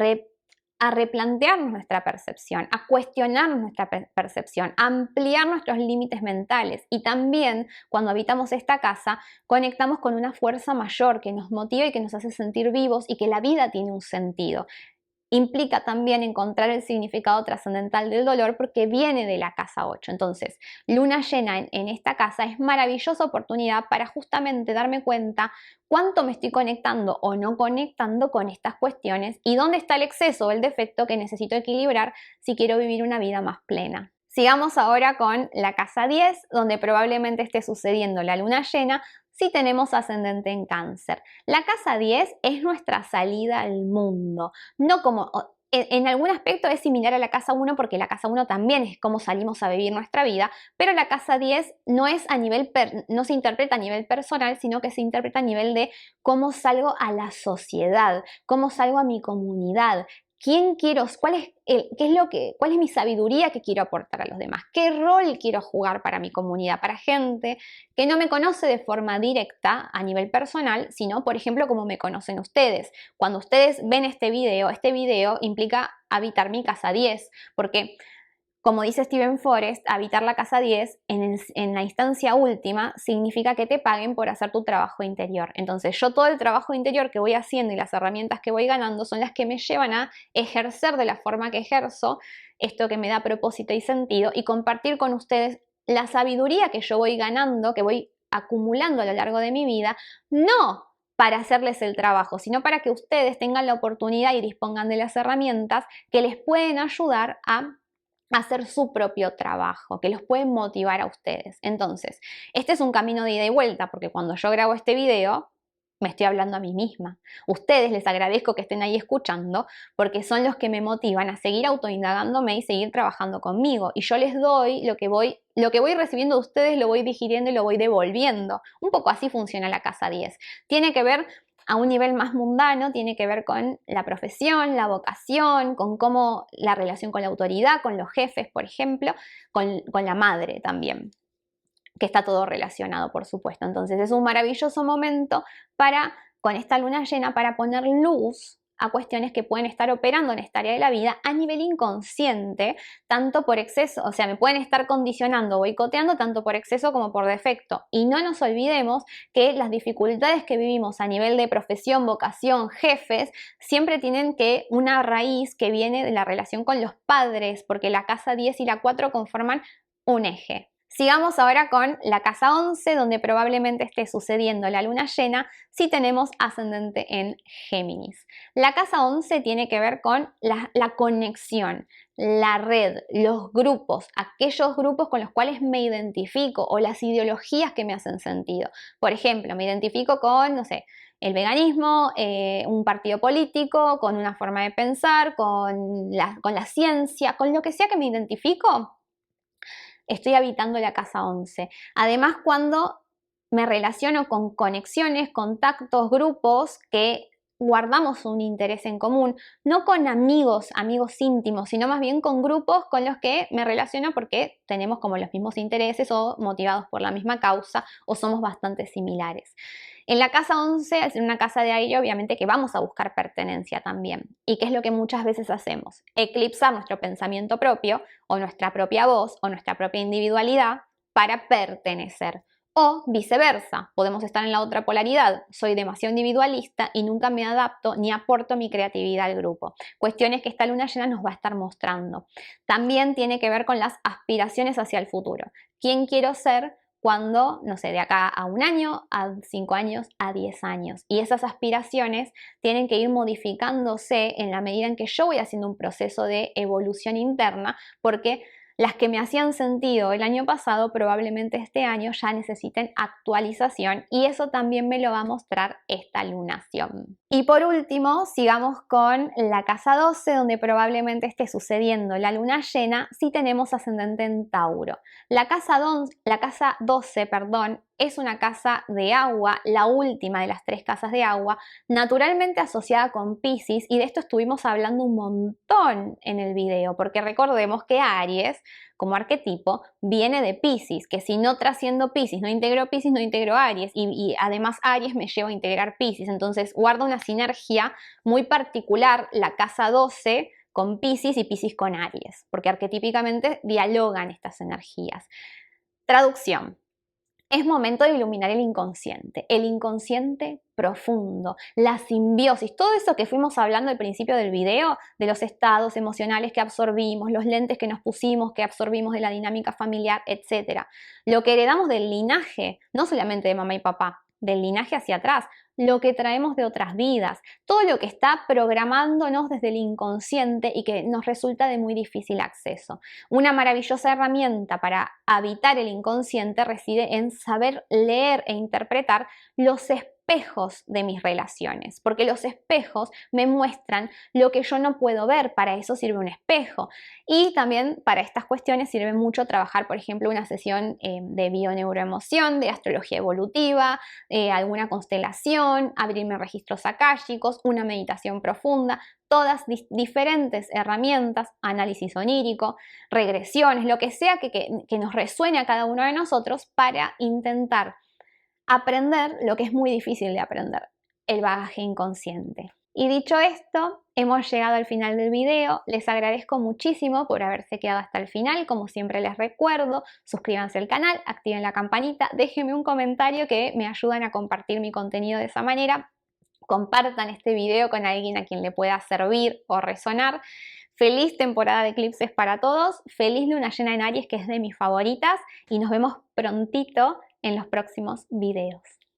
replantearnos nuestra percepción, a cuestionarnos nuestra percepción, a ampliar nuestros límites mentales. Y también, cuando habitamos esta casa, conectamos con una fuerza mayor que nos motiva y que nos hace sentir vivos y que la vida tiene un sentido. Implica también encontrar el significado trascendental del dolor porque viene de la casa 8. Entonces, luna llena en esta casa es maravillosa oportunidad para justamente darme cuenta cuánto me estoy conectando o no conectando con estas cuestiones y dónde está el exceso o el defecto que necesito equilibrar si quiero vivir una vida más plena. Sigamos ahora con la casa 10, donde probablemente esté sucediendo la luna llena si tenemos ascendente en Cáncer. La casa 10 es nuestra salida al mundo, no como... En algún aspecto es similar a la casa 1 porque la casa 1 también es cómo salimos a vivir nuestra vida, pero la casa 10 no es no se interpreta a nivel personal, sino que se interpreta a nivel de cómo salgo a la sociedad, cómo salgo a mi comunidad. ¿Quién quiero? ¿Cuál es mi sabiduría que quiero aportar a los demás? ¿Qué rol quiero jugar para mi comunidad? Para gente que no me conoce de forma directa a nivel personal, sino, por ejemplo, como me conocen ustedes. Cuando ustedes ven este video implica habitar mi casa 10, porque como dice Steven Forrest, habitar la casa 10 en la instancia última significa que te paguen por hacer tu trabajo interior. Entonces yo todo el trabajo interior que voy haciendo y las herramientas que voy ganando son las que me llevan a ejercer de la forma que ejerzo esto que me da propósito y sentido y compartir con ustedes la sabiduría que yo voy ganando, que voy acumulando a lo largo de mi vida, no para hacerles el trabajo, sino para que ustedes tengan la oportunidad y dispongan de las herramientas que les pueden ayudar a hacer su propio trabajo, que los pueden motivar a ustedes. Entonces, este es un camino de ida y vuelta, porque cuando yo grabo este video, me estoy hablando a mí misma. Ustedes les agradezco que estén ahí escuchando, porque son los que me motivan a seguir autoindagándome y seguir trabajando conmigo. Y yo les doy lo que voy recibiendo de ustedes, lo voy digiriendo y lo voy devolviendo. Un poco así funciona la casa 10. Tiene que ver a un nivel más mundano, tiene que ver con la profesión, la vocación, con cómo la relación con la autoridad, con los jefes, por ejemplo, con la madre también, que está todo relacionado, por supuesto. Entonces es un maravilloso momento con esta luna llena, para poner luz a cuestiones que pueden estar operando en esta área de la vida a nivel inconsciente, tanto por exceso, o sea, me pueden estar condicionando, boicoteando tanto por exceso como por defecto. Y no nos olvidemos que las dificultades que vivimos a nivel de profesión, vocación, jefes, siempre tienen una raíz que viene de la relación con los padres, porque la casa 10 y la 4 conforman un eje. Sigamos ahora con la casa 11, donde probablemente esté sucediendo la luna llena si tenemos ascendente en Géminis. La casa 11 tiene que ver con la conexión, la red, los grupos, aquellos grupos con los cuales me identifico o las ideologías que me hacen sentido. Por ejemplo, me identifico con, no sé, el veganismo, un partido político, con una forma de pensar, con la ciencia, con lo que sea que me identifico. Estoy habitando la casa 11. Además, cuando me relaciono con conexiones, contactos, grupos que guardamos un interés en común, no con amigos íntimos, sino más bien con grupos con los que me relaciono porque tenemos como los mismos intereses o motivados por la misma causa o somos bastante similares. En la casa 11, al ser una casa de aire, obviamente que vamos a buscar pertenencia también. ¿Y qué es lo que muchas veces hacemos? Eclipsar nuestro pensamiento propio o nuestra propia voz o nuestra propia individualidad para pertenecer. O viceversa, podemos estar en la otra polaridad. Soy demasiado individualista y nunca me adapto ni aporto mi creatividad al grupo. Cuestiones que esta luna llena nos va a estar mostrando. También tiene que ver con las aspiraciones hacia el futuro. ¿Quién quiero ser cuando, no sé, de acá a un año, a 5 años, a 10 años? Y esas aspiraciones tienen que ir modificándose en la medida en que yo voy haciendo un proceso de evolución interna, porque las que me hacían sentido el año pasado probablemente este año ya necesiten actualización y eso también me lo va a mostrar esta lunación. Y por último, sigamos con la casa 12, donde probablemente esté sucediendo la luna llena si tenemos ascendente en Tauro. La casa 12, es una casa de agua, la última de las 3 casas de agua, naturalmente asociada con Piscis, y de esto estuvimos hablando un montón en el video, porque recordemos que Aries, como arquetipo, viene de Piscis, que si no trasciendo Piscis, no integro Aries, y además Aries me lleva a integrar Piscis, entonces guarda una sinergia muy particular la casa 12 con Piscis y Piscis con Aries, porque arquetípicamente dialogan estas energías. Traducción. Es momento de iluminar el inconsciente profundo, la simbiosis, todo eso que fuimos hablando al principio del video, de los estados emocionales que absorbimos, los lentes que nos pusimos, que absorbimos de la dinámica familiar, etc. Lo que heredamos del linaje, no solamente de mamá y papá, del linaje hacia atrás, lo que traemos de otras vidas, todo lo que está programándonos desde el inconsciente y que nos resulta de muy difícil acceso. Una maravillosa herramienta para habitar el inconsciente reside en saber leer e interpretar los espejos de mis relaciones, porque los espejos me muestran lo que yo no puedo ver, para eso sirve un espejo. Y también para estas cuestiones sirve mucho trabajar, por ejemplo, una sesión de bioneuroemoción, de astrología evolutiva, alguna constelación, abrirme registros akáshicos, una meditación profunda, todas diferentes herramientas, análisis onírico, regresiones, lo que sea que nos resuene a cada uno de nosotros para intentar aprender lo que es muy difícil de aprender, el bagaje inconsciente. Y dicho esto, hemos llegado al final del video. Les agradezco muchísimo por haberse quedado hasta el final. Como siempre les recuerdo, suscríbanse al canal, activen la campanita, déjenme un comentario que me ayudan a compartir mi contenido de esa manera. Compartan este video con alguien a quien le pueda servir o resonar. Feliz temporada de eclipses para todos. Feliz luna llena en Aries, que es de mis favoritas. Y nos vemos prontito en los próximos videos.